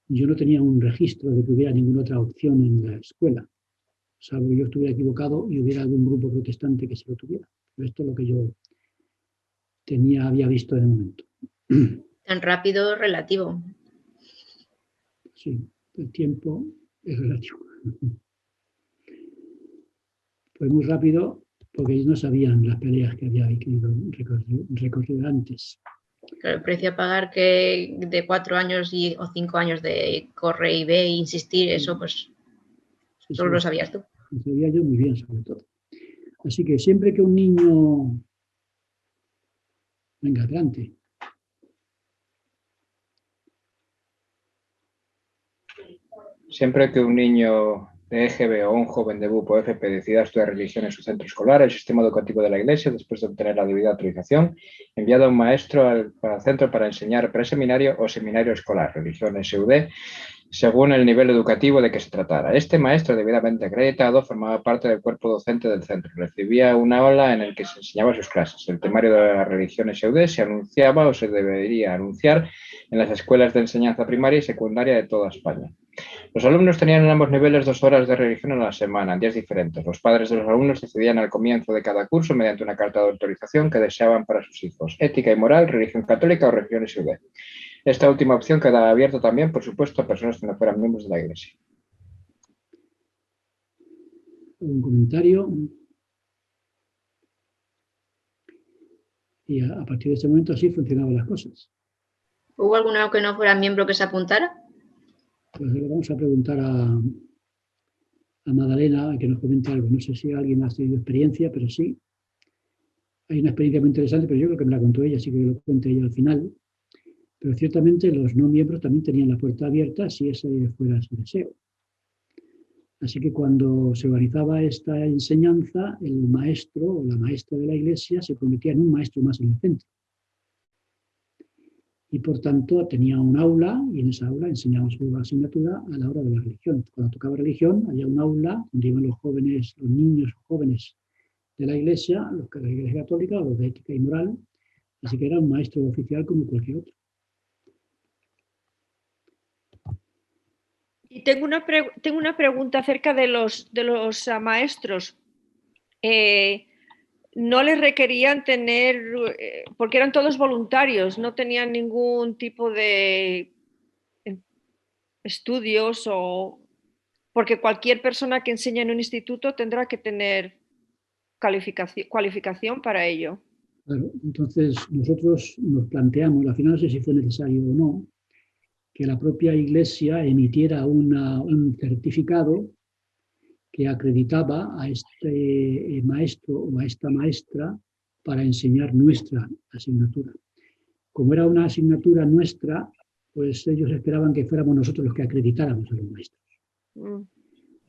yo no tenía un registro de que hubiera ninguna otra opción en la escuela, salvo que yo estuviera equivocado y hubiera algún grupo protestante que se lo tuviera. Pero esto es lo que yo había visto en el momento. Tan rápido relativo. Sí, el tiempo es relativo. Fue muy rápido porque ellos no sabían las peleas que había recorrido antes. El precio a pagar que de 4 años o 5 años de corre y ve e insistir, eso pues solo lo sabías tú. Lo sabía yo muy bien, sobre todo. Así que siempre que un niño... Venga, adelante. Siempre que un niño de EGB o un joven de BUP o FP decida estudiar religión en su centro escolar, el sistema educativo de la Iglesia, después de obtener la debida autorización, envía a un maestro al centro para enseñar preseminario o seminario escolar, religión SUD, según el nivel educativo de que se tratara. Este maestro, debidamente acreditado, formaba parte del cuerpo docente del centro. Recibía una aula en el que se enseñaba sus clases. El temario de la religión SUD se anunciaba o se debería anunciar en las escuelas de enseñanza primaria y secundaria de toda España. Los alumnos tenían en ambos niveles 2 horas de religión a la semana, en días diferentes. Los padres de los alumnos decidían al comienzo de cada curso, mediante una carta de autorización, que deseaban para sus hijos: ética y moral, religión católica o religión SUD. Esta última opción quedaba abierta también, por supuesto, a personas que no fueran miembros de la Iglesia. Un comentario. Y a partir de ese momento así funcionaban las cosas. ¿Hubo alguno que no fuera miembro que se apuntara? Pues le vamos a preguntar a Madalena que nos comente algo. No sé si alguien ha tenido experiencia, pero sí. Hay una experiencia muy interesante, pero yo creo que me la contó ella, así que lo cuente ella al final. Pero ciertamente los no miembros también tenían la puerta abierta si ese fuera su deseo. Así que cuando se organizaba esta enseñanza, el maestro o la maestra de la iglesia se convertía en un maestro más en el centro. Y por tanto tenía un aula y en esa aula enseñaba su asignatura a la hora de la religión. Cuando tocaba religión había un aula donde iban los jóvenes, los niños jóvenes de la iglesia, los de la iglesia católica o los de ética y moral. Así que era un maestro oficial como cualquier otro. Y tengo una pregunta acerca de los maestros. No les requerían tener, porque eran todos voluntarios, no tenían ningún tipo de estudios, o porque cualquier persona que enseña en un instituto tendrá que tener cualificación para ello. Claro, entonces nosotros nos planteamos, al final no sé si fue necesario o no, que la propia Iglesia emitiera un certificado que acreditaba a este maestro o a esta maestra para enseñar nuestra asignatura. Como era una asignatura nuestra, pues ellos esperaban que fuéramos nosotros los que acreditáramos a los maestros.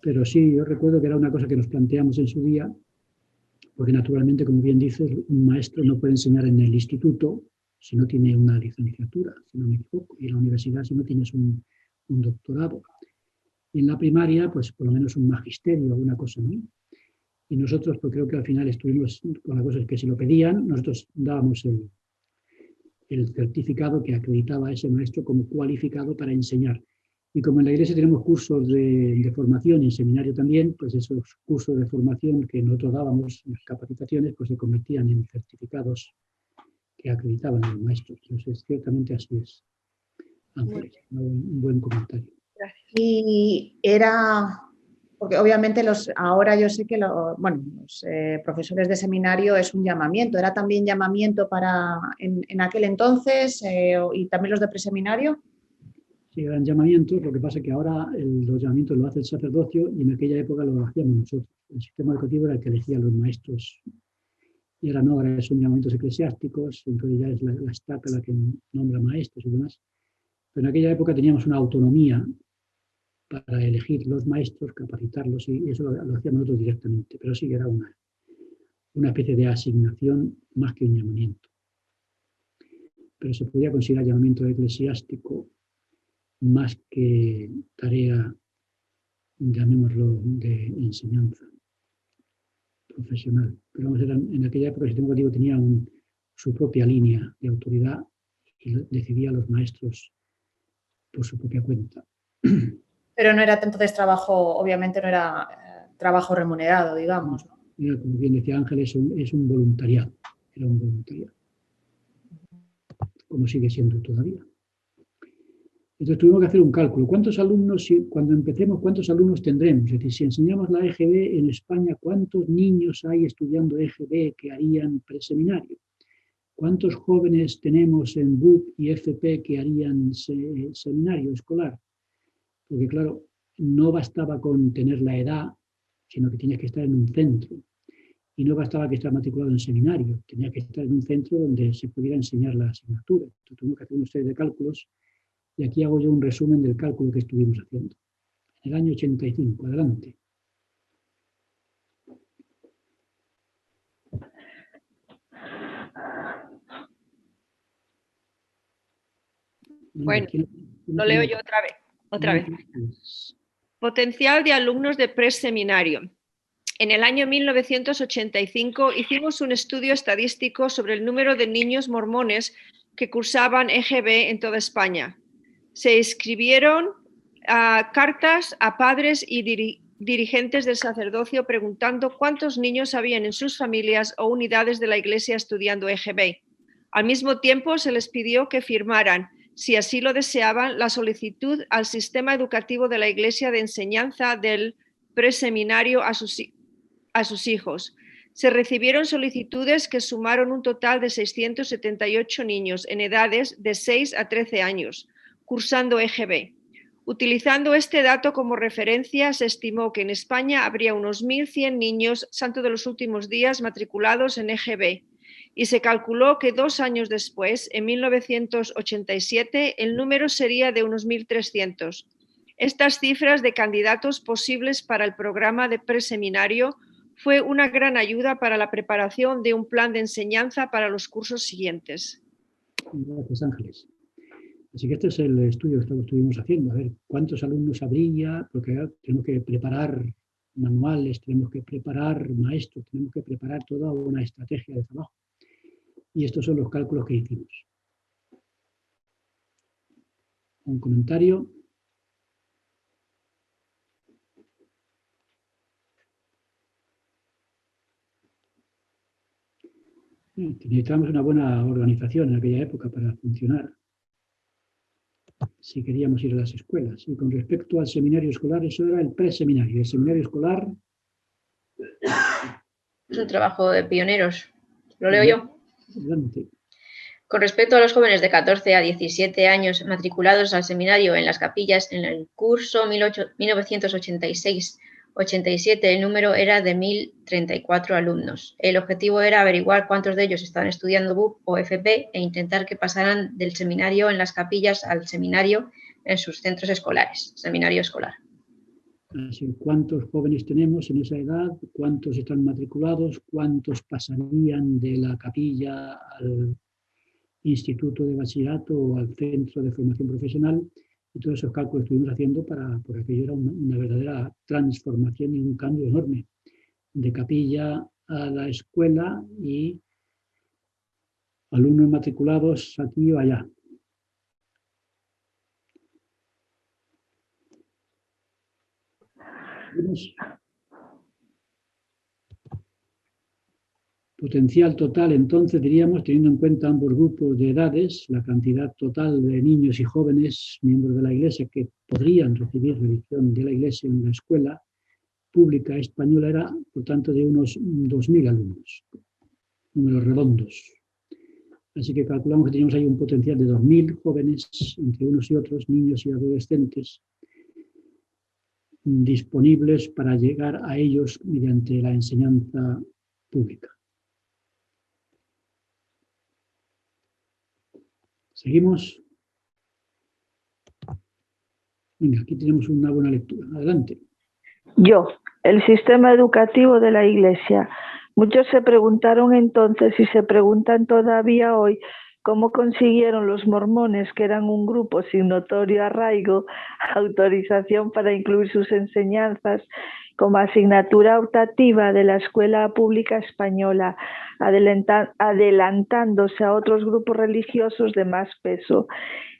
Pero sí, yo recuerdo que era una cosa que nos planteamos en su día, porque naturalmente, como bien dices, un maestro no puede enseñar en el instituto si no tiene una licenciatura, si no me equivoco, y en la universidad si no tienes un doctorado. Y en la primaria, pues por lo menos un magisterio o una cosa, ¿no? Y nosotros, pues creo que al final estuvimos con la cosa, es que si lo pedían, nosotros dábamos el certificado que acreditaba a ese maestro como cualificado para enseñar. Y como en la iglesia tenemos cursos de formación y en seminario también, pues esos cursos de formación que nosotros dábamos, las capacitaciones, pues se convertían en certificados que acreditaban a los maestros. Entonces, ciertamente así es. Ángeles, un buen comentario. Gracias. Y era, porque obviamente ahora yo sé que los profesores de seminario es un llamamiento, ¿era también llamamiento en aquel entonces y también los de preseminario? Sí, eran llamamientos, lo que pasa es que ahora los llamamientos los hace el sacerdocio y en aquella época lo hacíamos nosotros. El sistema educativo era el que elegía a los maestros. Y ahora son llamamientos eclesiásticos, entonces ya es la estaca la que nombra maestros y demás. Pero en aquella época teníamos una autonomía para elegir los maestros, capacitarlos, y eso lo hacíamos nosotros directamente. Pero sí, era una especie de asignación más que un llamamiento. pero se podía considerar llamamiento eclesiástico más que tarea, llamémoslo, de enseñanza profesional. Pero vamos, en aquella época el sistema educativo tenía su propia línea de autoridad y decidía a los maestros por su propia cuenta. Pero no era entonces trabajo, obviamente no era trabajo remunerado, digamos. Era, como bien decía Ángel, es un voluntariado. Era un voluntariado. Como sigue siendo todavía. Entonces tuvimos que hacer un cálculo. ¿Cuántos alumnos, cuando empecemos, cuántos alumnos tendremos? Es decir, si enseñamos la EGB en España, ¿cuántos niños hay estudiando EGB que harían preseminario? ¿Cuántos jóvenes tenemos en BUP y FP que harían seminario escolar? Porque claro, no bastaba con tener la edad, sino que tienes que estar en un centro. Y no bastaba que estar matriculado en seminario, tenía que estar en un centro donde se pudiera enseñar la asignatura. Entonces tuvimos que hacer una serie de cálculos y aquí hago yo un resumen del cálculo que estuvimos haciendo. En el año 85, adelante. Bueno, lo leo yo otra vez. Potencial de alumnos de preseminario. En el año 1985 hicimos un estudio estadístico sobre el número de niños mormones que cursaban EGB en toda España. Se escribieron cartas a padres y dirigentes del sacerdocio preguntando cuántos niños habían en sus familias o unidades de la Iglesia estudiando EGB. Al mismo tiempo se les pidió que firmaran, si así lo deseaban, la solicitud al sistema educativo de la Iglesia de enseñanza del preseminario a sus hijos. Se recibieron solicitudes que sumaron un total de 678 niños en edades de 6 a 13 años, cursando EGB. Utilizando este dato como referencia, se estimó que en España habría unos 1.100 niños santo de los últimos días matriculados en EGB y se calculó que 2 años después, en 1987, el número sería de unos 1.300. Estas cifras de candidatos posibles para el programa de preseminario fue una gran ayuda para la preparación de un plan de enseñanza para los cursos siguientes. Gracias, Ángeles. Así que este es el estudio que estuvimos haciendo, a ver cuántos alumnos habría, porque tenemos que preparar manuales, tenemos que preparar maestros, tenemos que preparar toda una estrategia de trabajo. Y estos son los cálculos que hicimos. Un comentario. Necesitábamos una buena organización en aquella época para funcionar, si queríamos ir a las escuelas. Y con respecto al seminario escolar, eso era el preseminario. El seminario escolar... Es un trabajo de pioneros. ¿Lo leo yo? Adelante. Con respecto a los jóvenes de 14 a 17 años matriculados al seminario en las capillas en el curso 1986-87, el número era de 1.034 alumnos. El objetivo era averiguar cuántos de ellos estaban estudiando BUP o FP e intentar que pasaran del seminario en las capillas al seminario en sus centros escolares, seminario escolar. Así, ¿cuántos jóvenes tenemos en esa edad? ¿Cuántos están matriculados? ¿Cuántos pasarían de la capilla al instituto de bachillerato o al centro de formación profesional? Y todos esos cálculos estuvimos haciendo porque aquello era una verdadera transformación y un cambio enorme de capilla a la escuela y alumnos matriculados aquí o allá. Potencial total, entonces, diríamos, teniendo en cuenta ambos grupos de edades, la cantidad total de niños y jóvenes miembros de la Iglesia que podrían recibir religión de la Iglesia en la escuela pública española era, por tanto, de unos 2.000 alumnos, números redondos. Así que calculamos que teníamos ahí un potencial de 2.000 jóvenes, entre unos y otros, niños y adolescentes, disponibles para llegar a ellos mediante la enseñanza pública. ¿Seguimos? Venga, aquí tenemos una buena lectura. Adelante. El sistema educativo de la Iglesia. Muchos se preguntaron entonces y se preguntan todavía hoy ¿Cómo consiguieron los mormones, que eran un grupo sin notorio arraigo, autorización para incluir sus enseñanzas como asignatura optativa de la escuela pública española, adelantándose a otros grupos religiosos de más peso?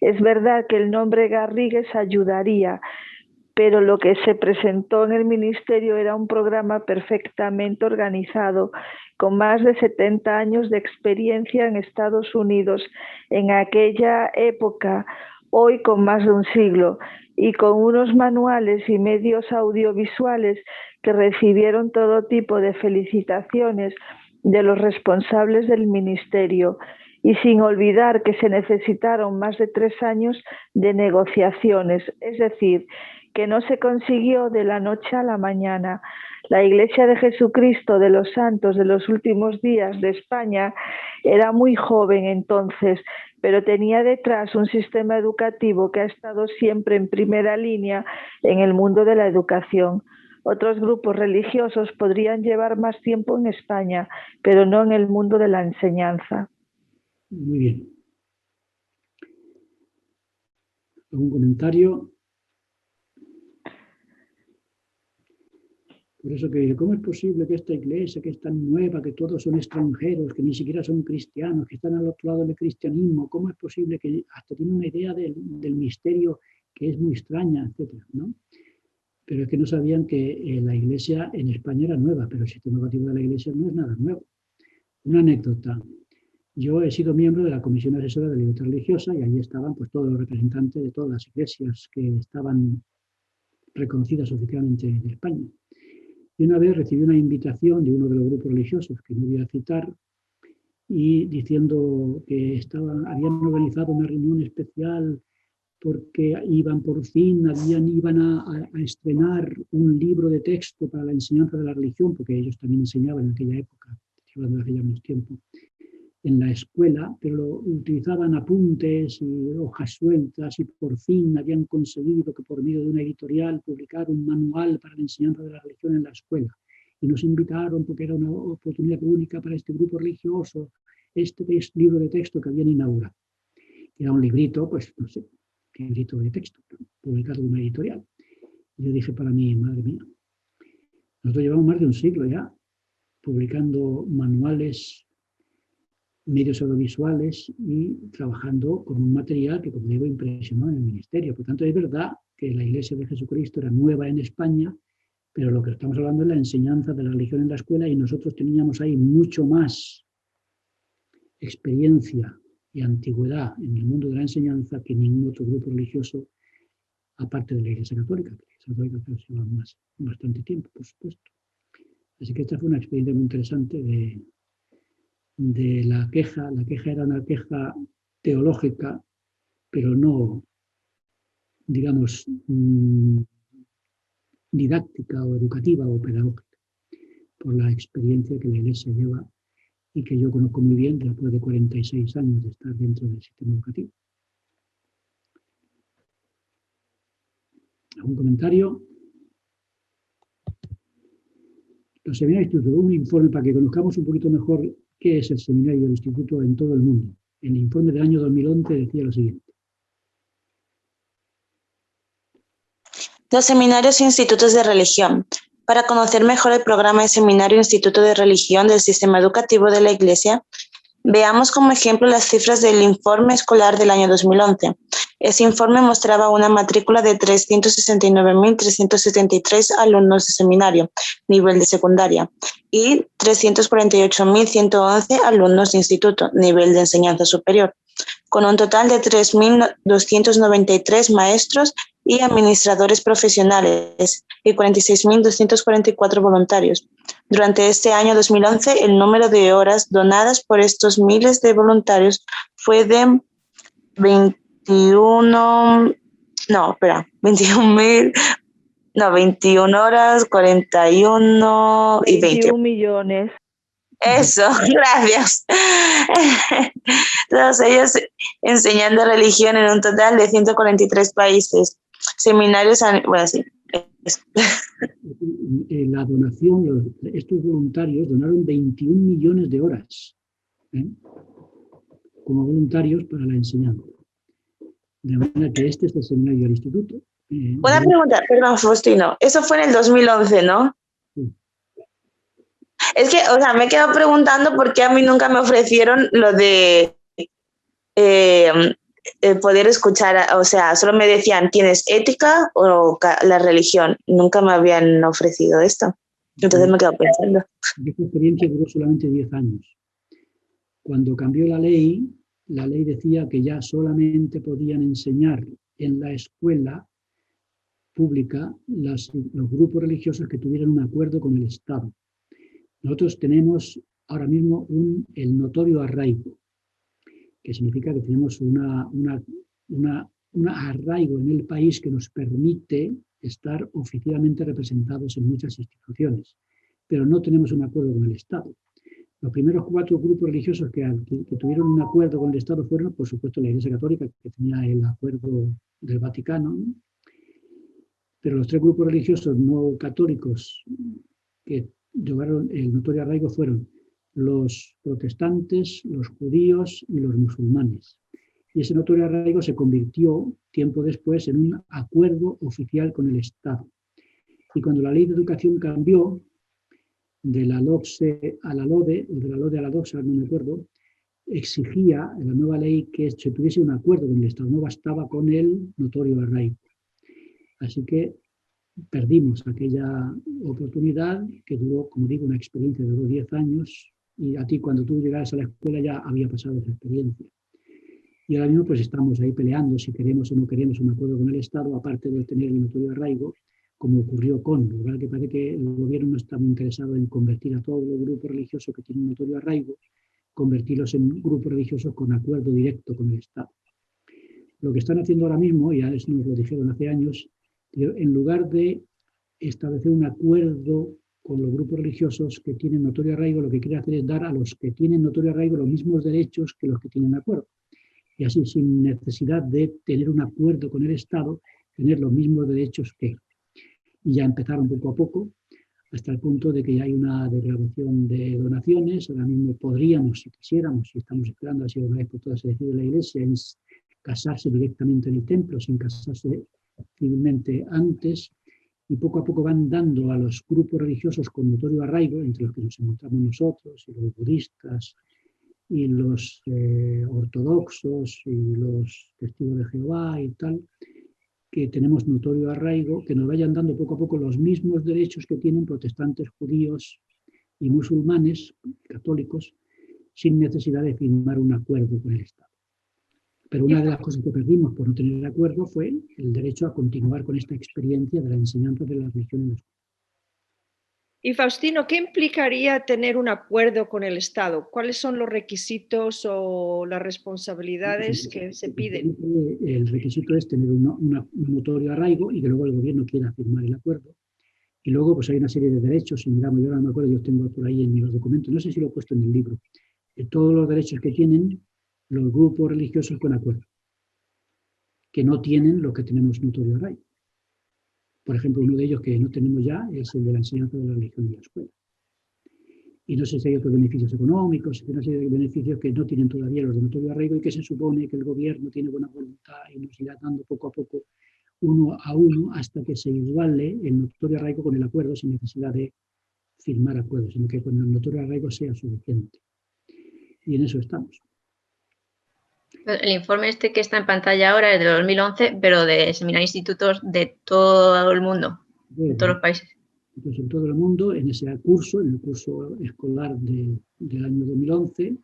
Es verdad que el nombre Garrigues ayudaría, pero lo que se presentó en el ministerio era un programa perfectamente organizado, con más de 70 años de experiencia en Estados Unidos en aquella época, hoy con más de un siglo, y con unos manuales y medios audiovisuales que recibieron todo tipo de felicitaciones de los responsables del ministerio, y sin olvidar que se necesitaron más de 3 años de negociaciones, es decir, que no se consiguió de la noche a la mañana. La Iglesia de Jesucristo de los Santos de los Últimos Días de España era muy joven entonces, pero tenía detrás un sistema educativo que ha estado siempre en primera línea en el mundo de la educación. Otros grupos religiosos podrían llevar más tiempo en España, pero no en el mundo de la enseñanza. Muy bien. ¿Algún comentario? Por eso que, ¿cómo es posible que esta iglesia, que es tan nueva, que todos son extranjeros, que ni siquiera son cristianos, que están al otro lado del cristianismo, cómo es posible que hasta tiene una idea del misterio que es muy extraña, etcétera, ¿no? Pero es que no sabían que la iglesia en España era nueva, pero el sistema educativo de la iglesia no es nada nuevo. Una anécdota. Yo he sido miembro de la Comisión Asesora de Libertad Religiosa y allí estaban pues, todos los representantes de todas las iglesias que estaban reconocidas oficialmente en España. Y una vez recibí una invitación de uno de los grupos religiosos, que no voy a citar, y diciendo que habían organizado una reunión especial porque iban a estrenar un libro de texto para la enseñanza de la religión, porque ellos también enseñaban en aquella época, hablando de hace ya menos tiempo, en la escuela, pero utilizaban apuntes y hojas sueltas y por fin habían conseguido que por medio de una editorial publicar un manual para la enseñanza de la religión en la escuela. Y nos invitaron porque era una oportunidad única para este grupo religioso, este libro de texto que habían inaugurado. Era un librito, pues no sé, qué librito de texto, publicado en una editorial. Y yo dije para mí, madre mía, nosotros llevamos más de un siglo ya publicando manuales, medios audiovisuales y trabajando con un material que, como digo, impresionó en el ministerio. Por tanto, es verdad que la Iglesia de Jesucristo era nueva en España, pero lo que estamos hablando es la enseñanza de la religión en la escuela y nosotros teníamos ahí mucho más experiencia y antigüedad en el mundo de la enseñanza que ningún otro grupo religioso, aparte de la Iglesia Católica. La Iglesia Católica lleva bastante tiempo, por supuesto. Así que esta fue una experiencia muy interesante de la queja. La queja era una queja teológica, pero no, digamos, didáctica o educativa o pedagógica, por la experiencia que la Iglesia lleva y que yo conozco muy bien después de 46 años de estar dentro del sistema educativo. ¿Algún comentario? Los seminarios del instituto, un informe para que conozcamos un poquito mejor qué es el seminario del instituto en todo el mundo. El informe del año 2011 decía lo siguiente. Los seminarios e institutos de religión. Para conocer mejor el programa de seminario e instituto de religión del sistema educativo de la Iglesia, veamos como ejemplo las cifras del informe escolar del año 2011. Ese informe mostraba una matrícula de 369.373 alumnos de seminario, nivel de secundaria, y 348.111 alumnos de instituto, nivel de enseñanza superior, con un total de 3.293 maestros y administradores profesionales y 46.244 voluntarios. Durante este año 2011, el número de horas donadas por estos miles de voluntarios fue de 21 horas, 41 y 21 millones. Eso, gracias. Todos ellos enseñando religión en un total de 143 países. Seminarios, bueno, sí. La donación, estos voluntarios donaron 21 millones de horas. como voluntarios para la enseñanza. De manera que este es el seminario del instituto. Una pregunta, perdón, Faustino. Eso fue en el 2011, ¿no? Sí. Es que, o sea, me he quedado preguntando por qué a mí nunca me ofrecieron lo de poder escuchar, o sea, solo me decían, ¿tienes ética o la religión? Nunca me habían ofrecido esto. Entonces me he quedado pensando. Esta experiencia duró solamente 10 años. Cuando cambió la ley decía que ya solamente podían enseñar en la escuela pública los grupos religiosos que tuvieran un acuerdo con el Estado. Nosotros tenemos ahora mismo el notorio arraigo, que significa que tenemos un arraigo en el país que nos permite estar oficialmente representados en muchas instituciones, pero no tenemos un acuerdo con el Estado. Los primeros 4 grupos religiosos que tuvieron un acuerdo con el Estado fueron, por supuesto, la Iglesia Católica, que tenía el acuerdo del Vaticano, ¿no? Pero los 3 grupos religiosos no católicos que llevaron el notorio arraigo fueron los protestantes, los judíos y los musulmanes. Y ese notorio arraigo se convirtió tiempo después en un acuerdo oficial con el Estado. Y cuando la ley de educación cambió de la LOCSE a la LODE, o de la LODE a la DOCSA, no me acuerdo, exigía en la nueva ley que se tuviese un acuerdo con el Estado, no bastaba con el notorio arraigo. Así que perdimos aquella oportunidad que duró, como digo, una experiencia de 10 años, y a ti cuando tú llegaras a la escuela ya había pasado esa experiencia. Y ahora mismo pues estamos ahí peleando si queremos o no queremos un acuerdo con el Estado, aparte de tener el notorio arraigo, como ocurrió con, ¿verdad? Que parece que el gobierno no está muy interesado en convertir a todos los grupos religiosos que tienen notorio arraigo, convertirlos en grupos religiosos con acuerdo directo con el Estado. Lo que están haciendo ahora mismo, y ya nos lo dijeron hace años, en lugar de establecer un acuerdo con los grupos religiosos que tienen notorio arraigo, lo que quiere hacer es dar a los que tienen notorio arraigo los mismos derechos que los que tienen acuerdo. Y así, sin necesidad de tener un acuerdo con el Estado, tener los mismos derechos que. Y ya empezaron poco a poco, hasta el punto de que ya hay una degradación de donaciones. Ahora mismo podríamos, si quisiéramos, si estamos esperando a si una vez por todas se decide la Iglesia, es casarse directamente en el templo, sin casarse civilmente antes, y poco a poco van dando a los grupos religiosos con notorio arraigo, entre los que nos encontramos nosotros, y los budistas, y los ortodoxos, y los testigos de Jehová y tal, que tenemos notorio arraigo, que nos vayan dando poco a poco los mismos derechos que tienen protestantes, judíos y musulmanes, católicos, sin necesidad de firmar un acuerdo con el Estado. Pero una de las cosas que perdimos por no tener acuerdo fue el derecho a continuar con esta experiencia de la enseñanza de la religión en la escuela. Y Faustino, ¿qué implicaría tener un acuerdo con el Estado? ¿Cuáles son los requisitos o las responsabilidades que se piden? El requisito es tener un notorio arraigo y que luego el gobierno quiera firmar el acuerdo. Y luego pues hay una serie de derechos, y miramos, yo ahora no me acuerdo, yo tengo por ahí en los documentos, no sé si lo he puesto en el libro, todos los derechos que tienen los grupos religiosos con acuerdo, que no tienen lo que tenemos notorio arraigo. Por ejemplo, uno de ellos que no tenemos ya es el de la enseñanza de la religión en la escuela. Y no sé si hay otros beneficios económicos, hay una serie de beneficios que no tienen todavía los de notorio arraigo y que se supone que el gobierno tiene buena voluntad y nos irá dando poco a poco, uno a uno, hasta que se iguale el notorio arraigo con el acuerdo sin necesidad de firmar acuerdos, sino que con el notorio arraigo sea suficiente. Y en eso estamos. El informe este que está en pantalla ahora es de 2011, pero de seminario institutos de todo el mundo, de todos los países. Entonces, en todo el mundo, en ese curso, en el curso escolar del año 2011,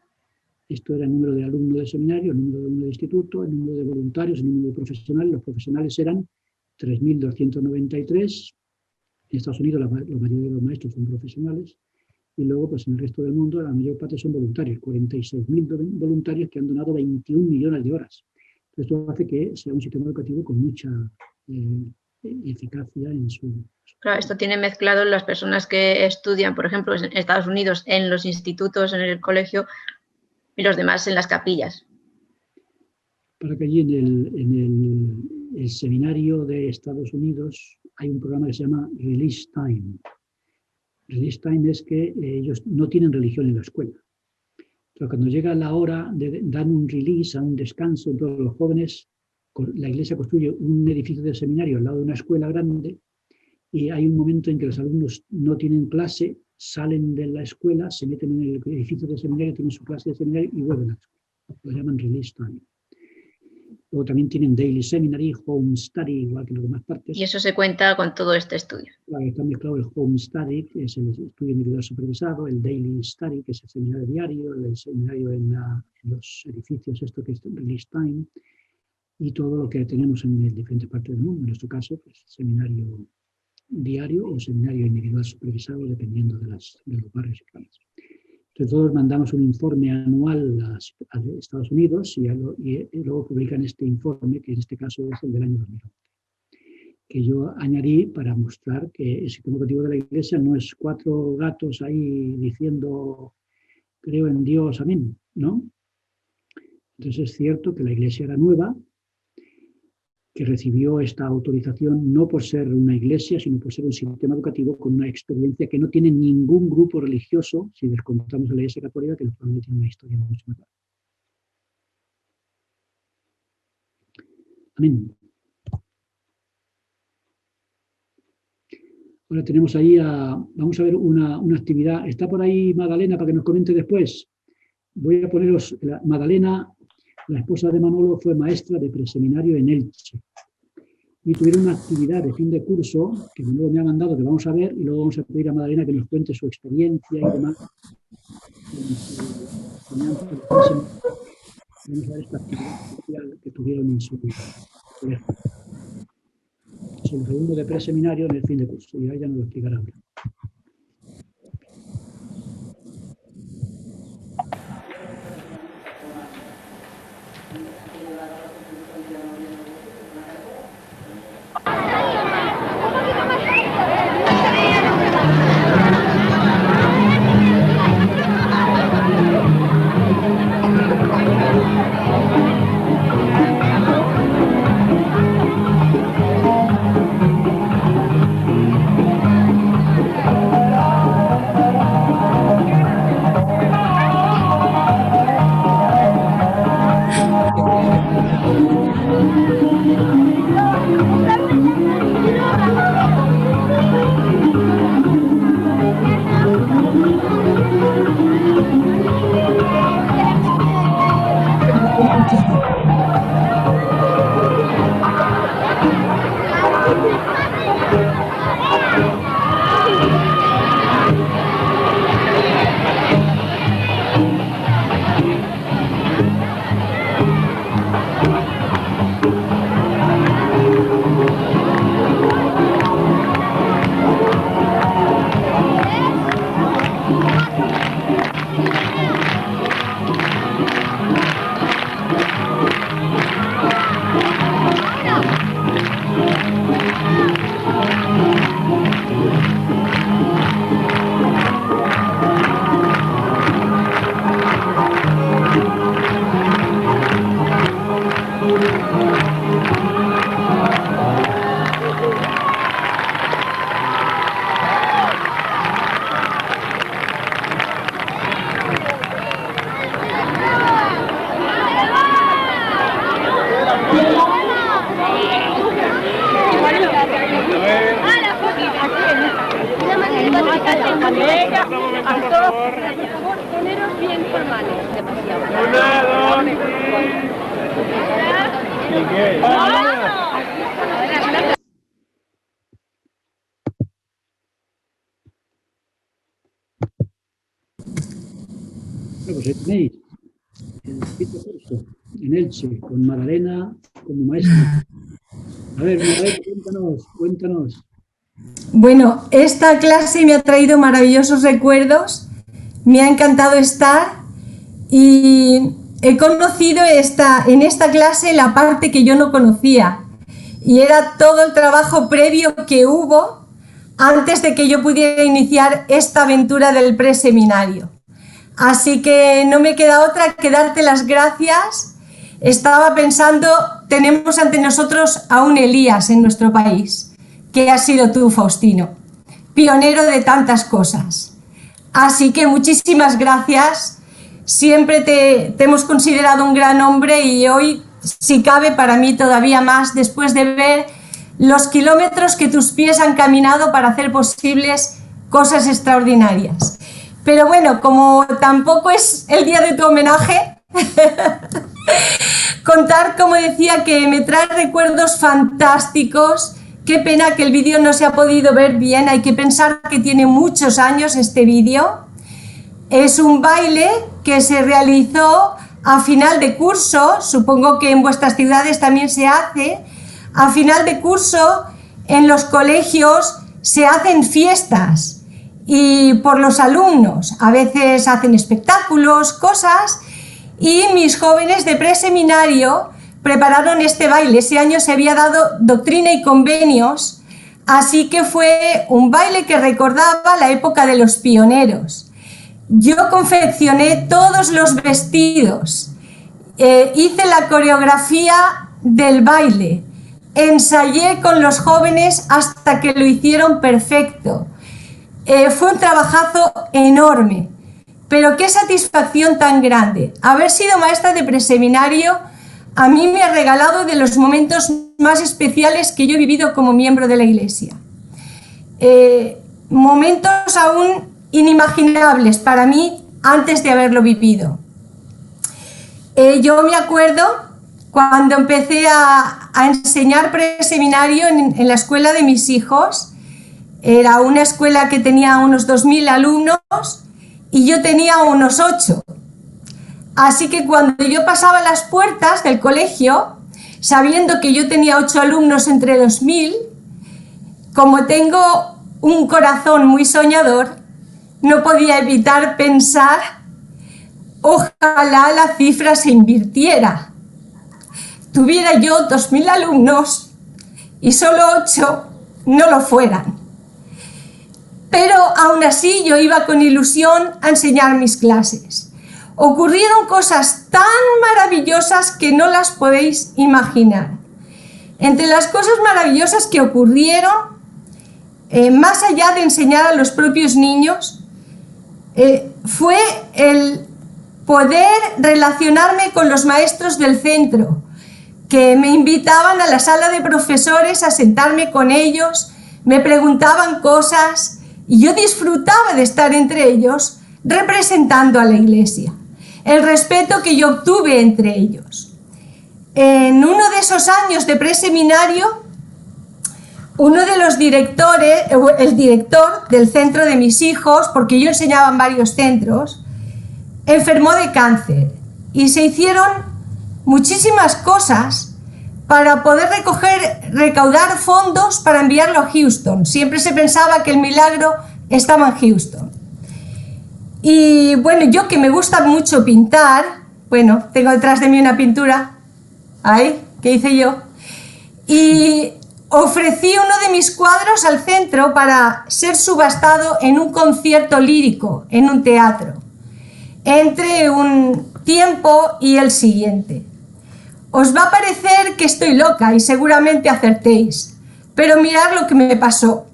esto era el número de alumnos de seminario, el número de alumnos de instituto, el número de voluntarios, el número de profesionales. Los profesionales eran 3.293. En Estados Unidos la mayoría de los maestros son profesionales. Y luego, pues en el resto del mundo, la mayor parte son voluntarios, 46.000 voluntarios que han donado 21 millones de horas. Esto hace que sea un sistema educativo con mucha eficacia en su... Claro, esto tiene mezclado las personas que estudian, por ejemplo, en Estados Unidos, en los institutos, en el colegio, y los demás en las capillas. Para que allí en el seminario de Estados Unidos hay un programa que se llama Release Time. Release Time es que ellos no tienen religión en la escuela. Pero cuando llega la hora de dar un release, a un descanso en todos los jóvenes, la Iglesia construye un edificio de seminario al lado de una escuela grande y hay un momento en que los alumnos no tienen clase, salen de la escuela, se meten en el edificio de seminario, tienen su clase de seminario y vuelven a la escuela. Lo llaman release time. Luego también tienen daily seminary, home study, igual que las demás partes. Y eso se cuenta con todo este estudio. Claro, está mezclado el home study, que es el estudio individual supervisado, el daily study, que es el seminario diario, el seminario en los edificios, esto que es release time, y todo lo que tenemos en diferentes partes del mundo. En nuestro caso, pues, seminario diario o seminario individual supervisado, dependiendo de los barrios y planes. Entonces, todos mandamos un informe anual a Estados Unidos y luego publican este informe, que en este caso es el del año 2011, que yo añadí para mostrar que el sistema educativo de la Iglesia no es 4 gatos ahí diciendo creo en Dios, amén, ¿no? Entonces es cierto que la Iglesia era nueva, que recibió esta autorización no por ser una iglesia, sino por ser un sistema educativo con una experiencia que no tiene ningún grupo religioso, si descontamos a la Iglesia Católica, que naturalmente tiene una historia mucho más larga. Amén. Ahora tenemos ahí vamos a ver una actividad. ¿Está por ahí Magdalena para que nos comente después? Voy a poneros, Magdalena, la esposa de Manolo, fue maestra de preseminario en Elche. Y tuvieron una actividad de fin de curso que Manolo me ha mandado, que vamos a ver, y luego vamos a pedir a Magdalena que nos cuente su experiencia y demás. Vamos a ver esta actividad especial que tuvieron en su colegio. Es el segundo de preseminario en el fin de curso, y ella nos lo explicará ahora. Pues tenéis el quinto curso en Elche, con Magdalena como maestra. A ver, Magdalena, cuéntanos. Bueno, esta clase me ha traído maravillosos recuerdos, me ha encantado estar y he conocido en esta clase la parte que yo no conocía y era todo el trabajo previo que hubo antes de que yo pudiera iniciar esta aventura del preseminario. Así que no me queda otra que darte las gracias. Estaba pensando, tenemos ante nosotros a un Elías en nuestro país, que has sido tú, Faustino, pionero de tantas cosas. Así que muchísimas gracias. siempre te hemos considerado un gran hombre y hoy, si cabe, para mí todavía más, después de ver los kilómetros que tus pies han caminado para hacer posibles cosas extraordinarias. Pero bueno, como tampoco es el día de tu homenaje, contar, como decía, que me trae recuerdos fantásticos. Qué pena que el vídeo no se ha podido ver bien, hay que pensar que tiene muchos años este vídeo. Es un baile que se realizó a final de curso, supongo que en vuestras ciudades también se hace. A final de curso en los colegios se hacen fiestas y por los alumnos, a veces hacen espectáculos, cosas, y mis jóvenes de preseminario prepararon este baile. Ese año se había dado Doctrina y Convenios, así que fue un baile que recordaba la época de los pioneros. Yo confeccioné todos los vestidos, hice la coreografía del baile, ensayé con los jóvenes hasta que lo hicieron perfecto. Fue un trabajazo enorme, pero qué satisfacción tan grande. Haber sido maestra de preseminario a mí me ha regalado de los momentos más especiales que yo he vivido como miembro de la Iglesia. Momentos aún inimaginables para mí antes de haberlo vivido. Yo me acuerdo cuando empecé a enseñar preseminario en la escuela de mis hijos. Era una escuela que tenía unos 2000 alumnos y yo tenía unos 8. Así que cuando yo pasaba las puertas del colegio, sabiendo que yo tenía 8 alumnos entre 2000, como tengo un corazón muy soñador, no podía evitar pensar, ojalá la cifra se invirtiera. Tuviera yo 2000 alumnos y solo 8 no lo fueran. Pero aún así yo iba con ilusión a enseñar mis clases. Ocurrieron cosas tan maravillosas que no las podéis imaginar. Entre las cosas maravillosas que ocurrieron, más allá de enseñar a los propios niños, fue el poder relacionarme con los maestros del centro, que me invitaban a la sala de profesores a sentarme con ellos, me preguntaban cosas y yo disfrutaba de estar entre ellos representando a la Iglesia. El respeto que yo obtuve entre ellos. En uno de esos años de preseminario, uno de los directores, el director del centro de mis hijos, porque yo enseñaba en varios centros, enfermó de cáncer y se hicieron muchísimas cosas para poder recaudar fondos para enviarlo a Houston. Siempre se pensaba que el milagro estaba en Houston. Y bueno, yo que me gusta mucho pintar, bueno, tengo detrás de mí una pintura, ahí, que hice yo, y ofrecí uno de mis cuadros al centro para ser subastado en un concierto lírico, en un teatro, entre un tiempo y el siguiente. Os va a parecer que estoy loca y seguramente acertéis, pero mirad lo que me pasó.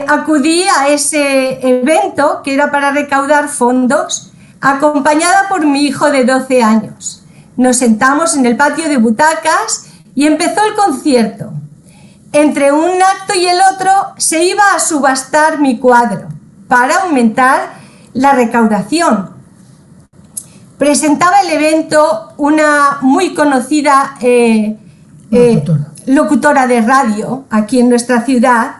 Acudí a ese evento que era para recaudar fondos, acompañada por mi hijo de 12 años. Nos sentamos en el patio de butacas y empezó el concierto. Entre un acto y el otro se iba a subastar mi cuadro para aumentar la recaudación. Presentaba el evento una muy conocida locutora de radio aquí en nuestra ciudad,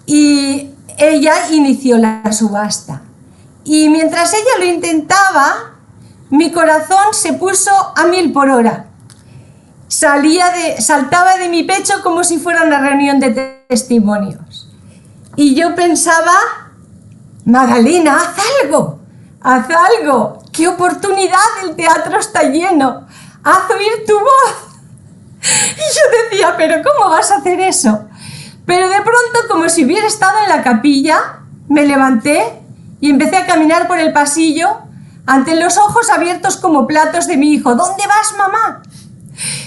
y ella inició la subasta. Y mientras ella lo intentaba, mi corazón se puso a 1000 por hora. Saltaba de mi pecho como si fuera una reunión de testimonios. Y yo pensaba, Magdalena, haz algo, qué oportunidad, el teatro está lleno, haz oír tu voz. Y yo decía, pero ¿cómo vas a hacer eso? Pero de pronto, como si hubiera estado en la capilla, me levanté y empecé a caminar por el pasillo ante los ojos abiertos como platos de mi hijo. ¿Dónde vas, mamá?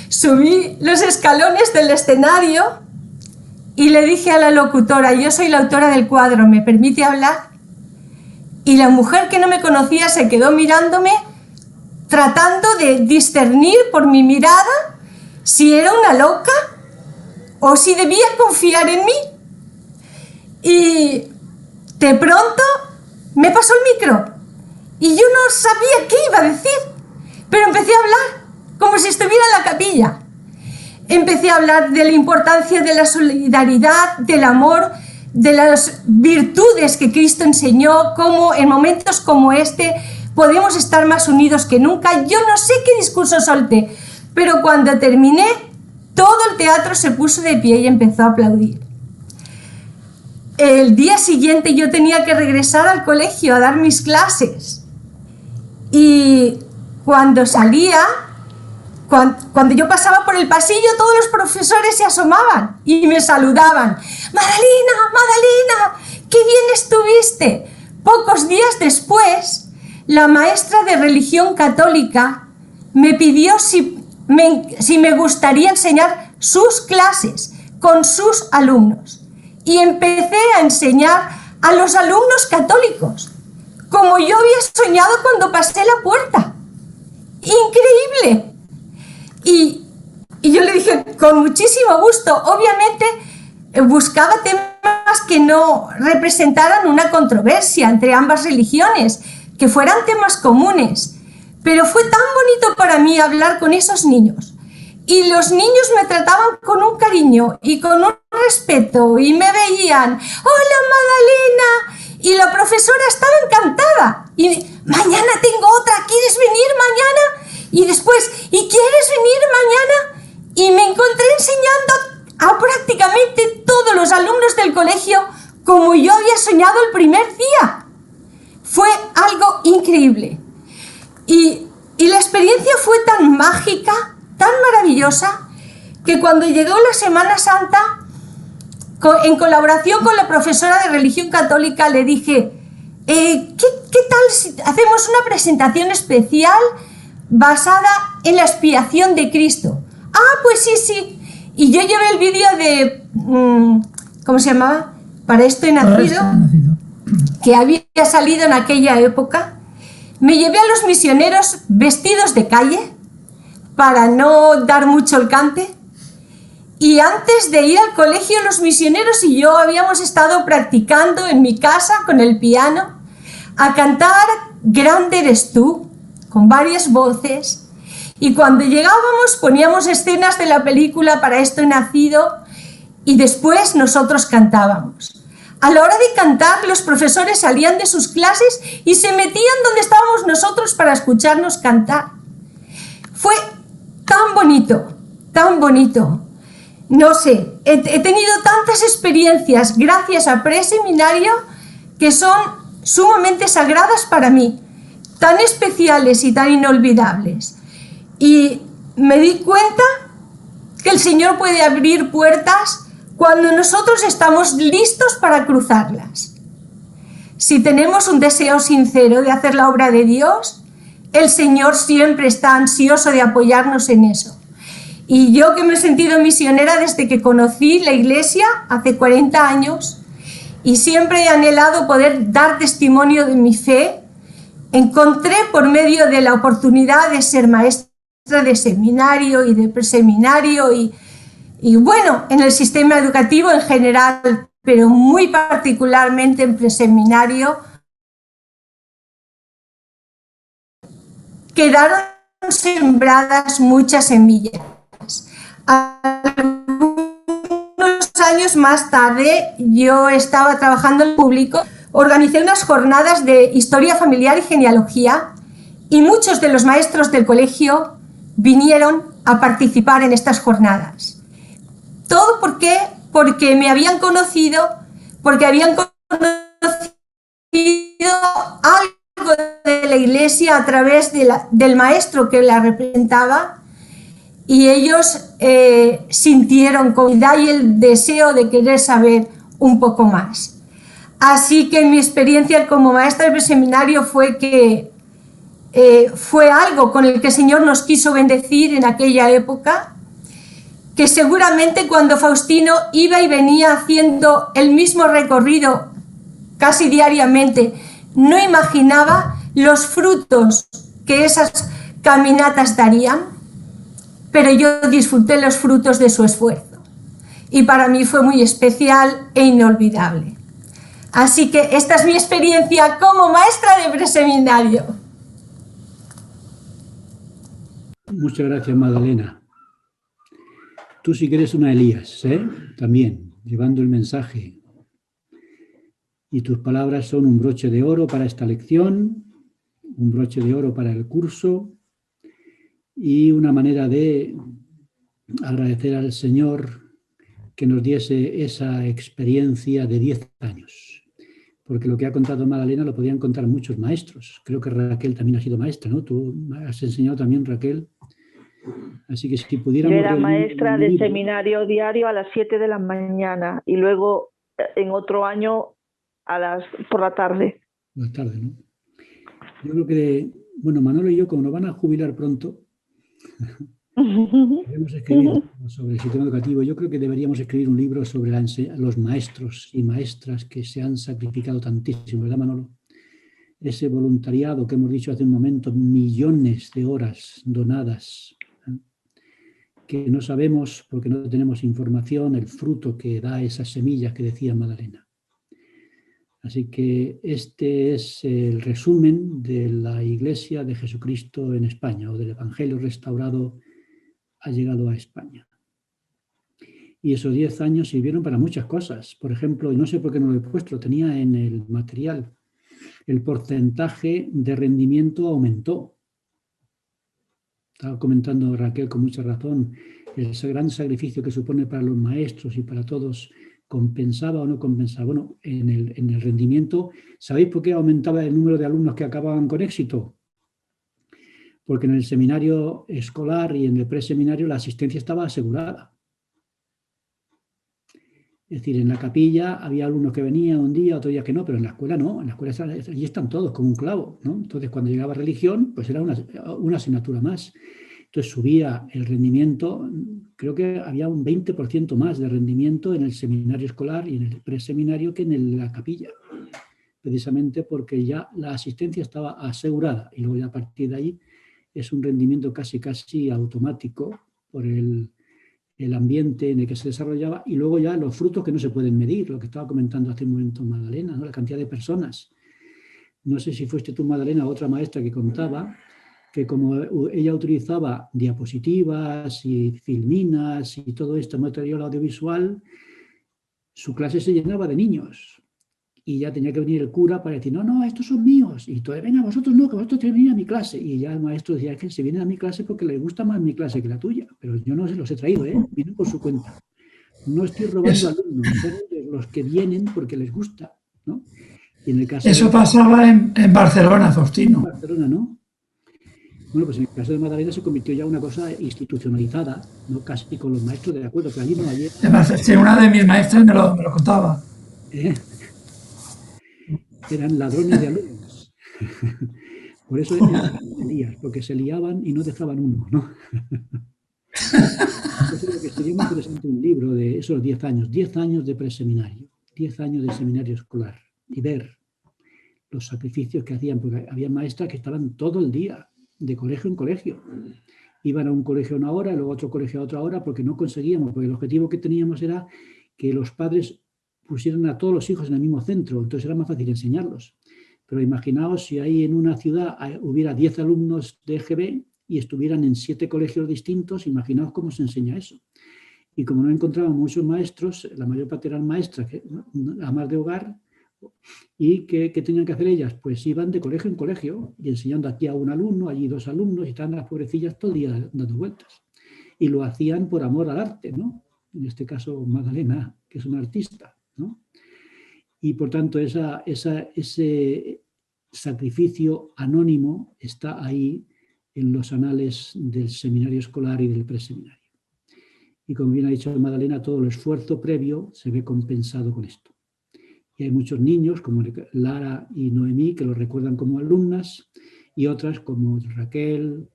Subí los escalones del escenario y le dije a la locutora, yo soy la autora del cuadro, ¿me permite hablar? y la mujer que no me conocía se quedó mirándome, tratando de discernir por mi mirada si era una loca o si debía confiar en mí. Y de pronto me pasó el micro y yo no sabía qué iba a decir, pero empecé a hablar como si estuviera en la capilla. Empecé a hablar de la importancia de la solidaridad, del amor, de las virtudes que Cristo enseñó, cómo en momentos como este podemos estar más unidos que nunca. Yo no sé qué discurso solté, pero cuando terminé, todo el teatro se puso de pie y empezó a aplaudir. El día siguiente yo tenía que regresar al colegio a dar mis clases. Y cuando salía, cuando yo pasaba por el pasillo, todos los profesores se asomaban y me saludaban. «Madalena, Madalena, qué bien estuviste». Pocos días después, la maestra de religión católica me pidió si me gustaría enseñar sus clases con sus alumnos. Y empecé a enseñar a los alumnos católicos, como yo había soñado cuando pasé la puerta. ¡Increíble! Y yo le dije, con muchísimo gusto. Obviamente buscaba temas que no representaran una controversia entre ambas religiones, que fueran temas comunes. Pero fue tan bonito para mí hablar con esos niños. Y los niños me trataban con un cariño y con un respeto y me veían, «Hola, Madalena», y la profesora estaba encantada. Y «Mañana tengo otra, ¿quieres venir mañana?» Y después, «¿Y quieres venir mañana?» Y me encontré enseñando a prácticamente todos los alumnos del colegio como yo había soñado el primer día. Fue algo increíble. Y la experiencia fue tan mágica, tan maravillosa, que cuando llegó la Semana Santa, en colaboración con la profesora de religión católica, le dije, ¿qué tal si hacemos una presentación especial basada en la expiación de Cristo? Ah, pues sí. Y yo llevé el vídeo de, ¿cómo se llamaba? Para esto he nacido, que había salido en aquella época. Me llevé a los misioneros vestidos de calle, para no dar mucho el cante. Y antes de ir al colegio, los misioneros y yo habíamos estado practicando en mi casa con el piano a cantar «Grande eres tú», con varias voces. Y cuando llegábamos poníamos escenas de la película Para esto he nacido y después nosotros cantábamos. A la hora de cantar, los profesores salían de sus clases y se metían donde estábamos nosotros para escucharnos cantar. Fue tan bonito, tan bonito. No sé, he tenido tantas experiencias gracias a Preseminario que son sumamente sagradas para mí, tan especiales y tan inolvidables. Y me di cuenta que el Señor puede abrir puertas cuando nosotros estamos listos para cruzarlas. Si tenemos un deseo sincero de hacer la obra de Dios, el Señor siempre está ansioso de apoyarnos en eso. Y yo, que me he sentido misionera desde que conocí la Iglesia hace 40 años y siempre he anhelado poder dar testimonio de mi fe, encontré por medio de la oportunidad de ser maestra de seminario y de preseminario y bueno, en el sistema educativo en general, pero muy particularmente en preseminario, quedaron sembradas muchas semillas. Algunos años más tarde, yo estaba trabajando en público, organicé unas jornadas de historia familiar y genealogía y muchos de los maestros del colegio vinieron a participar en estas jornadas. ¿Todo por qué? Porque me habían conocido, porque habían conocido algo de la Iglesia a través del maestro que la representaba, y ellos sintieron comodidad y el deseo de querer saber un poco más. Así que mi experiencia como maestra de preseminario fue que fue algo con el que el Señor nos quiso bendecir en aquella época, que seguramente cuando Faustino iba y venía haciendo el mismo recorrido casi diariamente, no imaginaba los frutos que esas caminatas darían, pero yo disfruté los frutos de su esfuerzo y para mí fue muy especial e inolvidable. Así que esta es mi experiencia como maestra de preseminario. Muchas gracias, Magdalena. Tú sí que eres una Elías, también, llevando el mensaje. Y tus palabras son un broche de oro para esta lección, un broche de oro para el curso y una manera de agradecer al Señor que nos diese esa experiencia de 10 años. Porque lo que ha contado Magdalena lo podían contar muchos maestros. Creo que Raquel también ha sido maestra, ¿no? Tú has enseñado también, Raquel. Así que si pudiéramos... Yo era maestra de seminario diario a las 7 de la mañana y luego en otro año por la tarde. Por la tarde, ¿no? Yo creo que, bueno, Manolo y yo, como nos van a jubilar pronto, debemos escribir sobre el sistema educativo. Yo creo que deberíamos escribir un libro sobre los maestros y maestras que se han sacrificado tantísimo, ¿verdad, Manolo? Ese voluntariado que hemos dicho hace un momento, millones de horas donadas, que no sabemos, porque no tenemos información, el fruto que da esas semillas que decía Magdalena. Así que este es el resumen de la Iglesia de Jesucristo en España, o del Evangelio restaurado ha llegado a España. Y esos 10 años sirvieron para muchas cosas. Por ejemplo, y no sé por qué no lo he puesto, lo tenía en el material, el porcentaje de rendimiento aumentó. Estaba comentando Raquel con mucha razón, ese gran sacrificio que supone para los maestros y para todos, ¿compensaba o no compensaba? Bueno, en el rendimiento, ¿sabéis por qué aumentaba el número de alumnos que acababan con éxito? Porque en el seminario escolar y en el preseminario la asistencia estaba asegurada. Es decir, en la capilla había alumnos que venían un día, otro día que no, pero en la escuela no, en la escuela allí están todos como un clavo, ¿no? Entonces, cuando llegaba religión, pues era una asignatura más. Entonces subía el rendimiento, creo que había un 20% más de rendimiento en el seminario escolar y en el preseminario que en la capilla, precisamente porque ya la asistencia estaba asegurada y luego ya a partir de ahí es un rendimiento casi automático por el ambiente en el que se desarrollaba y luego ya los frutos que no se pueden medir, lo que estaba comentando hace un momento Magdalena, ¿no? La cantidad de personas. No sé si fuiste tú, Magdalena, otra maestra que contaba que como ella utilizaba diapositivas y filminas y todo este material audiovisual, su clase se llenaba de niños. Y ya tenía que venir el cura para decir, no, estos son míos. Y entonces, venga, vosotros no, que vosotros tenéis que venir a mi clase. Y ya el maestro decía, es que se vienen a mi clase porque les gusta más mi clase que la tuya. Pero yo no se los he traído, vienen por su cuenta. No estoy robando alumnos, son los que vienen porque les gusta, ¿no? Y en el caso eso pasaba en Barcelona, Faustino. En Barcelona, ¿no? Bueno, pues en el caso de Magdalena se convirtió ya en una cosa institucionalizada, no casi con los maestros de acuerdo, que allí no había... Sí, una de mis maestras me lo contaba. Eran ladrones de alumnos. Por eso eran Elías, porque se liaban y no dejaban uno, ¿no? Yo creo que sería muy interesante un libro de esos 10 años de preseminario, 10 años de seminario escolar, y ver los sacrificios que hacían, porque había maestras que estaban todo el día, de colegio en colegio. Iban a un colegio a una hora, luego a otro colegio a otra hora, porque no conseguíamos, porque el objetivo que teníamos era que los padres pusieran a todos los hijos en el mismo centro, entonces era más fácil enseñarlos. Pero imaginaos si ahí en una ciudad hubiera 10 alumnos de EGB y estuvieran en 7 colegios distintos, imaginaos cómo se enseña eso. Y como no encontraban muchos maestros, la mayor parte eran maestras, amas de hogar, ¿y qué tenían que hacer ellas? Pues iban de colegio en colegio y enseñando aquí a un alumno, allí 2 alumnos, y estaban las pobrecillas todo el día dando vueltas. Y lo hacían por amor al arte, ¿no? En este caso Magdalena, que es una artista, ¿no? Y por tanto ese sacrificio anónimo está ahí en los anales del seminario escolar y del preseminario. Y como bien ha dicho Magdalena, todo el esfuerzo previo se ve compensado con esto. Y hay muchos niños, como Lara y Noemí, que lo recuerdan como alumnas, y otras como Raquel,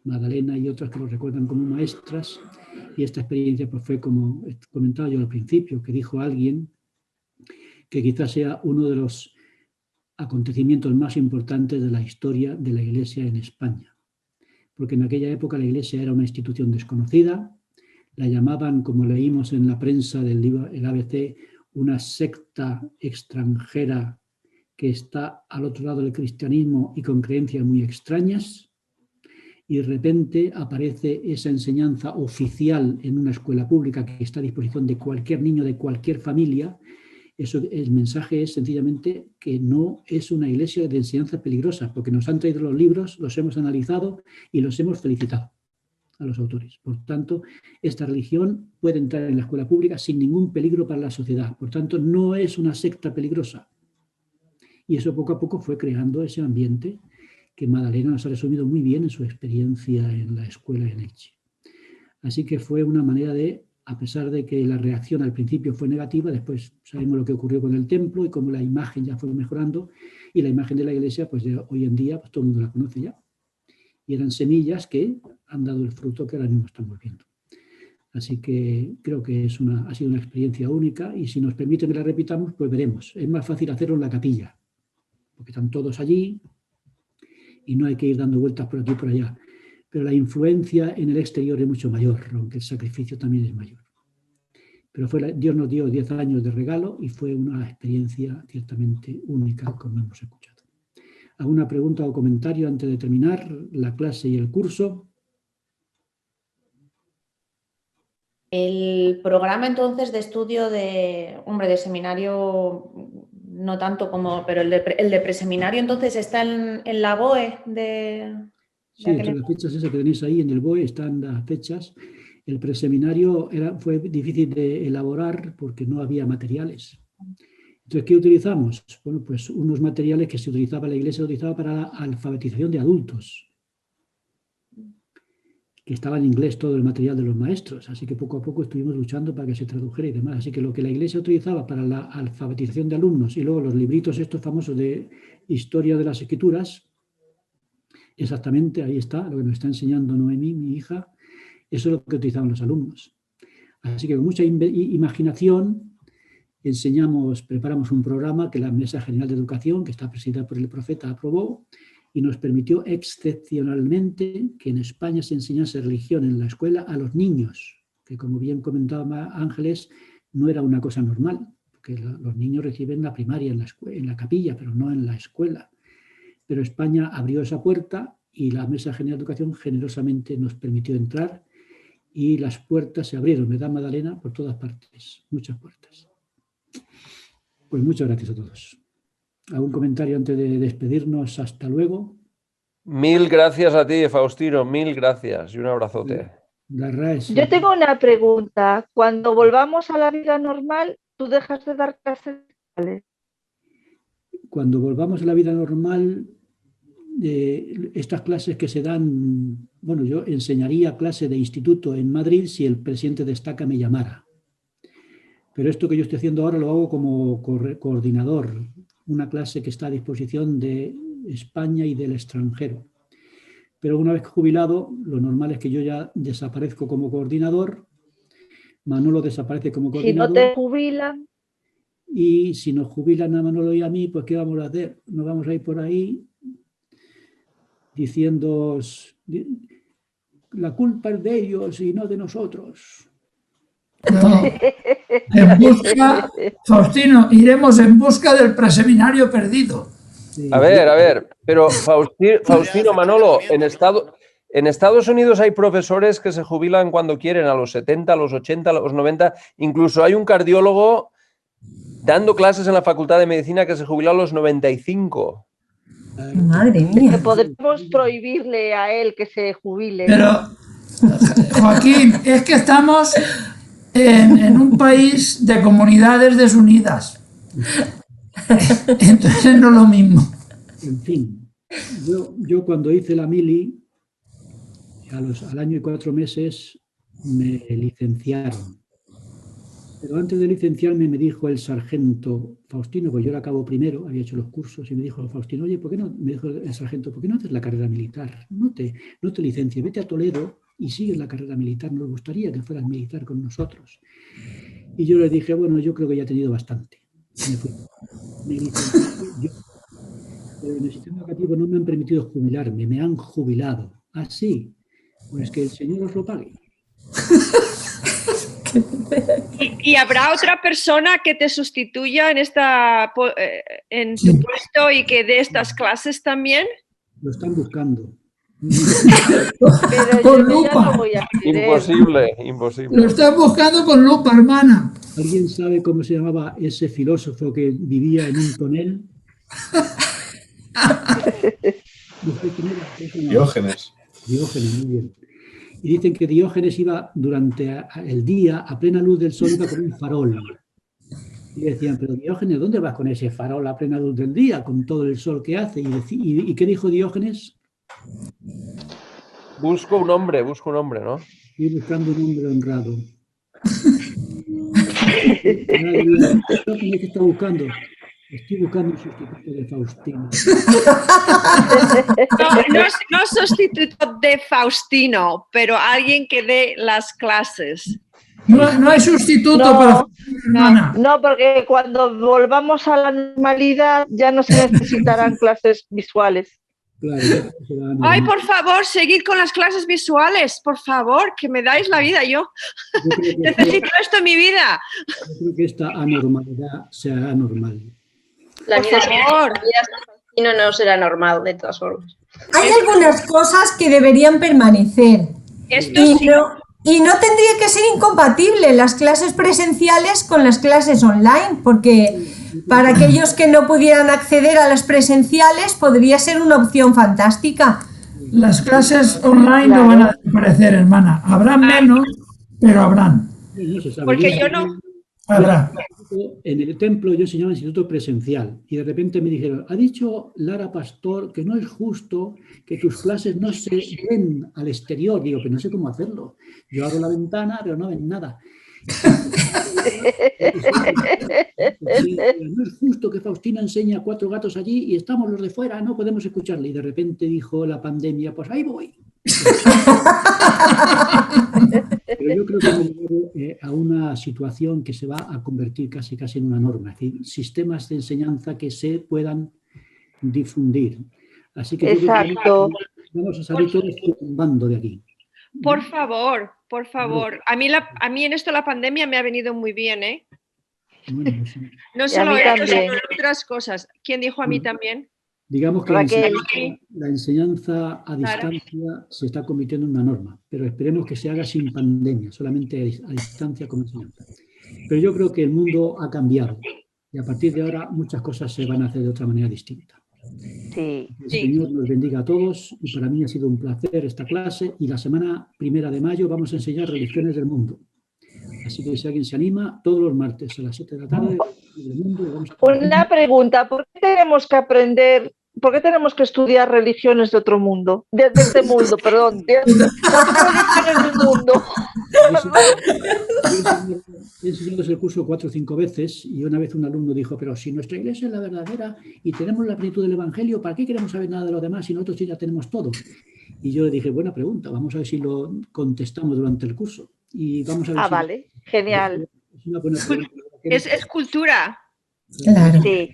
Magdalena y otras que lo recuerdan como maestras. Y esta experiencia pues, fue como comentaba yo al principio, que dijo alguien que quizás sea uno de los acontecimientos más importantes de la historia de la Iglesia en España. Porque en aquella época la Iglesia era una institución desconocida, la llamaban, como leímos en la prensa del libro El ABC, una secta extranjera que está al otro lado del cristianismo y con creencias muy extrañas, y de repente aparece esa enseñanza oficial en una escuela pública que está a disposición de cualquier niño, de cualquier familia. Eso, el mensaje es sencillamente que no es una iglesia de enseñanza peligrosa, porque nos han traído los libros, los hemos analizado y los hemos felicitado a los autores. Por tanto, esta religión puede entrar en la escuela pública sin ningún peligro para la sociedad. Por tanto, no es una secta peligrosa. Y eso poco a poco fue creando ese ambiente que Madalena nos ha resumido muy bien en su experiencia en la escuela en Elche. Así que fue una manera de, a pesar de que la reacción al principio fue negativa, después sabemos lo que ocurrió con el templo y cómo la imagen ya fue mejorando, y la imagen de la iglesia, pues de hoy en día, pues todo el mundo la conoce ya. Y eran semillas que han dado el fruto que ahora mismo estamos viendo. Así que creo que ha sido una experiencia única, y si nos permiten que la repitamos, pues veremos. Es más fácil hacerlo en la capilla, porque están todos allí y no hay que ir dando vueltas por aquí y por allá. Pero la influencia en el exterior es mucho mayor, aunque el sacrificio también es mayor. Pero Dios nos dio 10 años de regalo y fue una experiencia ciertamente única, como hemos escuchado. ¿Alguna pregunta o comentario antes de terminar la clase y el curso? El programa entonces de estudio de seminario, no tanto como, pero el de preseminario entonces está en la BOE de Sí, entre las fechas esas que tenéis ahí en el BOE están las fechas. El preseminario fue difícil de elaborar porque no había materiales. Entonces, ¿qué utilizamos? Bueno, pues unos materiales que la Iglesia utilizaba para la alfabetización de adultos, que estaba en inglés todo el material de los maestros, así que poco a poco estuvimos luchando para que se tradujera y demás. Así que lo que la Iglesia utilizaba para la alfabetización de alumnos y luego los libritos estos famosos de historia de las escrituras, exactamente, ahí está, lo que nos está enseñando Noemí, mi hija, eso es lo que utilizaban los alumnos. Así que con mucha imaginación preparamos un programa que la Mesa General de Educación, que está presidida por el Profeta, aprobó y nos permitió excepcionalmente que en España se enseñase religión en la escuela a los niños, que como bien comentaba Ángeles, no era una cosa normal, porque los niños reciben la primaria en la capilla, pero no en la escuela. Pero España abrió esa puerta y la Mesa General de Educación generosamente nos permitió entrar y las puertas se abrieron, ¿verdad, Madalena? Por todas partes, muchas puertas. Pues muchas gracias a todos. ¿Algún comentario antes de despedirnos? Hasta luego. Mil gracias a ti, Faustino, mil gracias y un abrazote. Yo tengo una pregunta. Cuando volvamos a la vida normal, ¿tú dejas de dar clases? Cuando volvamos a la vida normal, estas clases que se dan, bueno, yo enseñaría clase de instituto en Madrid si el presidente de Estaca me llamara. Pero esto que yo estoy haciendo ahora lo hago como coordinador, una clase que está a disposición de España y del extranjero. Pero una vez jubilado, lo normal es que yo ya desaparezco como coordinador, Manolo desaparece como coordinador. Si no te jubilan. Y si nos jubilan a Manolo y a mí, pues ¿qué vamos a hacer? Nos vamos a ir por ahí diciendo la culpa es de ellos y no de nosotros. No. Faustino, iremos en busca del preseminario perdido. Sí. A ver, pero Faustino, Manolo, en Estados Unidos hay profesores que se jubilan cuando quieren, a los 70, a los 80, a los 90, incluso hay un cardiólogo dando clases en la Facultad de Medicina que se jubiló a los 95. Madre mía. Que podemos prohibirle a él que se jubile. Pero, Joaquín, es que estamos en un país de comunidades desunidas. Entonces no es lo mismo. En fin, yo cuando hice la mili, al año y 4 meses me licenciaron. Pero antes de licenciarme me dijo el sargento Faustino, pues yo la acabo primero, había hecho los cursos, y me dijo Faustino, oye, ¿por qué no? Me dijo el sargento, ¿por qué no haces la carrera militar? No te licencies, vete a Toledo y sigues la carrera militar, nos gustaría que fueras militar con nosotros. Y yo le dije, bueno, yo creo que ya he tenido bastante. Me fui. Me licencié. Pero en el sistema educativo no me han permitido jubilarme, me han jubilado. ¿Ah, sí? Pues que el Señor os lo pague. ¿Y habrá otra persona que te sustituya en tu puesto y que dé estas clases también? Lo están buscando. Pero Con yo ya lupa. no voy a querer. Imposible, imposible. Lo están buscando con lupa, hermana. ¿Alguien sabe cómo se llamaba ese filósofo que vivía en un tonel? ¿Usted quién era? Diógenes. Diógenes, muy bien. Y dicen que Diógenes iba durante el día, a plena luz del sol, iba con un farol. Y le decían, pero Diógenes, ¿dónde vas con ese farol a plena luz del día, con todo el sol que hace? ¿Y qué dijo Diógenes? Busco un hombre, ¿no? Estoy buscando un hombre honrado. Diógenes, ¿qué está buscando? Estoy buscando un sustituto de Faustino. No sustituto de Faustino, pero alguien que dé las clases. No hay sustituto para hermana. No, porque cuando volvamos a la normalidad ya no se necesitarán clases visuales. Claro, Ay, por favor, seguid con las clases visuales, por favor, que me dais la vida. Yo necesito esto en mi vida. Yo creo que esta anormalidad será normal. La Por vida favor. no será normal, de todas formas. Hay algunas cosas que deberían permanecer. Esto Y sí. y no tendría que ser incompatible las clases presenciales con las clases online, porque para aquellos que no pudieran acceder a las presenciales podría ser una opción fantástica. Las clases online no van a desaparecer, hermana. Habrán menos, pero habrán. No se sabe. Porque yo no. Habrá. En el templo yo enseñaba instituto presencial y de repente me dijeron, ha dicho Lara Pastor que no es justo que tus clases no se ven al exterior. Digo, pero no sé cómo hacerlo. Yo abro la ventana, pero no ven nada. No es justo que Faustina enseñe a 4 gatos allí y estamos los de fuera, no podemos escucharle. Y de repente dijo la pandemia, pues ahí voy. Pero yo creo que hemos llegado a una situación que se va a convertir casi en una norma, es decir, sistemas de enseñanza que se puedan difundir. Así que yo creo Exacto. que vamos a salir todos tumbando de aquí. Por favor, por favor. A mí en esto la pandemia me ha venido muy bien, ¿eh? Bueno, pues, sí. No Y a solo mí eso, también. sino otras cosas. ¿Quién dijo a mí también? Digamos que Raquel. la enseñanza a distancia se está convirtiendo en una norma, pero esperemos que se haga sin pandemia, solamente a distancia como enseñanza. Pero yo creo que el mundo ha cambiado y a partir de ahora muchas cosas se van a hacer de otra manera distinta. Sí. El Señor nos bendiga a todos y para mí ha sido un placer esta clase y la semana 1 de mayo vamos a enseñar religiones del mundo. Así que si alguien se anima, todos los martes a las 7 de la tarde, del mundo, y vamos a... Una pregunta, ¿por qué tenemos que aprender, por qué tenemos que estudiar religiones de otro mundo? De este mundo, perdón. ¿Por qué religiones del mundo? He enseñado ese curso 4 o 5 veces y una vez un alumno dijo, pero si nuestra iglesia es la verdadera y tenemos la plenitud del evangelio, ¿para qué queremos saber nada de lo demás si nosotros ya tenemos todo? Y yo le dije, buena pregunta, vamos a ver si lo contestamos durante el curso. Y vamos a ver si... Vale, genial. Es una buena pregunta. Es cultura Claro. Sí,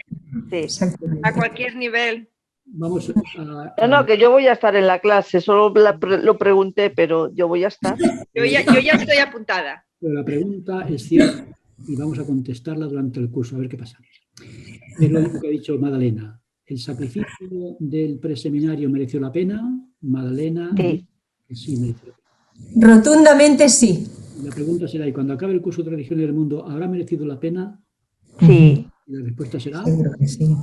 sí. Exactamente. a cualquier nivel. Vamos a... No, que yo voy a estar en la clase, solo lo pregunté, pero yo voy a estar. Yo ya estoy apuntada. Pero la pregunta es cierta y vamos a contestarla durante el curso, a ver qué pasa. Es lo mismo que ha dicho Madalena. ¿El sacrificio del preseminario mereció la pena? Madalena, Sí. que sí mereció la pena. Rotundamente sí. La pregunta será, ¿y cuando acabe el curso de religiones del mundo, habrá merecido la pena? Sí. Y la respuesta será... Seguro que sí. Muy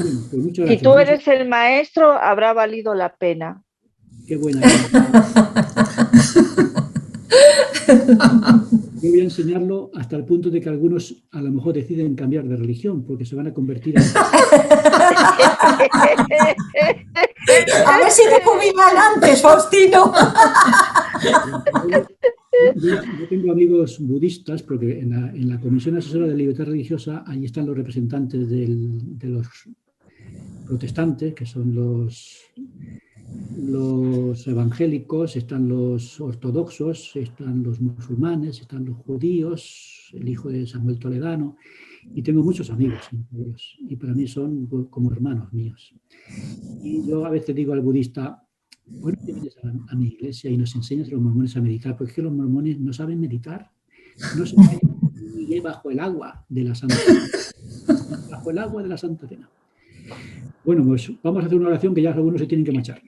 bien, pues muchas Si gracias. tú eres el maestro, habrá valido la pena. Qué buena. Yo voy a enseñarlo hasta el punto de que algunos a lo mejor deciden cambiar de religión porque se van a convertir en... A ver si te jubilan antes, Faustino. Yo tengo amigos budistas porque en la Comisión Asesora de Libertad Religiosa ahí están los representantes de los protestantes, que son los evangélicos, están los ortodoxos, están los musulmanes, están los judíos, el hijo de Samuel Toledano, Y tengo muchos amigos entre ellos, y para mí son como hermanos míos. Y yo a veces digo al budista, bueno, te vienes a mi iglesia y nos enseñas a los mormones a meditar, porque es que los mormones no saben meditar, no se caen ni bajo el agua de la Santa Cena. Bajo el agua de la Santa Cena. Bueno, pues vamos a hacer una oración que ya algunos se tienen que marchar.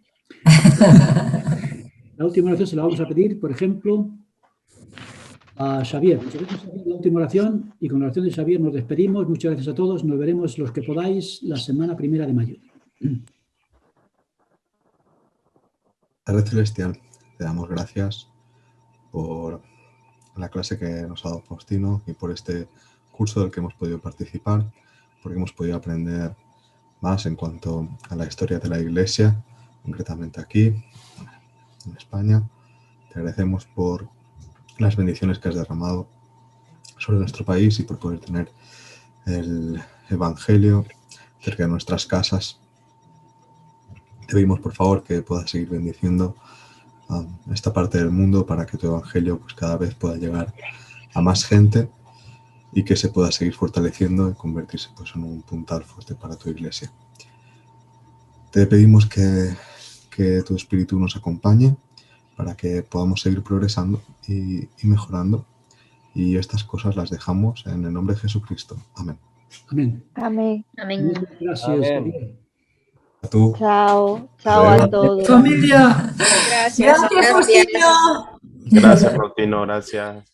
La última oración se la vamos a pedir, por ejemplo, a Xavier. Nos pedimos la última oración y con la oración de Xavier nos despedimos. Muchas gracias a todos. Nos veremos los que podáis la semana 1 de mayo. Padre Celestial, te damos gracias por la clase que nos ha dado Faustino y por este curso del que hemos podido participar, porque hemos podido aprender más en cuanto a la historia de la Iglesia, concretamente aquí, en España. Te agradecemos por las bendiciones que has derramado sobre nuestro país y por poder tener el Evangelio cerca de nuestras casas. Te pedimos, por favor, que puedas seguir bendiciendo a esta parte del mundo para que tu Evangelio pues, cada vez pueda llegar a más gente y que se pueda seguir fortaleciendo y convertirse pues, en un puntal fuerte para tu Iglesia. Te pedimos que tu Espíritu nos acompañe para que podamos seguir progresando y mejorando. Y estas cosas las dejamos en el nombre de Jesucristo. Amén. Amén. Amén. Amén. Muchas gracias. Amén. Xavier. A tú. Chao. Chao a todos. Familia. Gracias. Gracias, Faustino. Gracias, Faustino, gracias.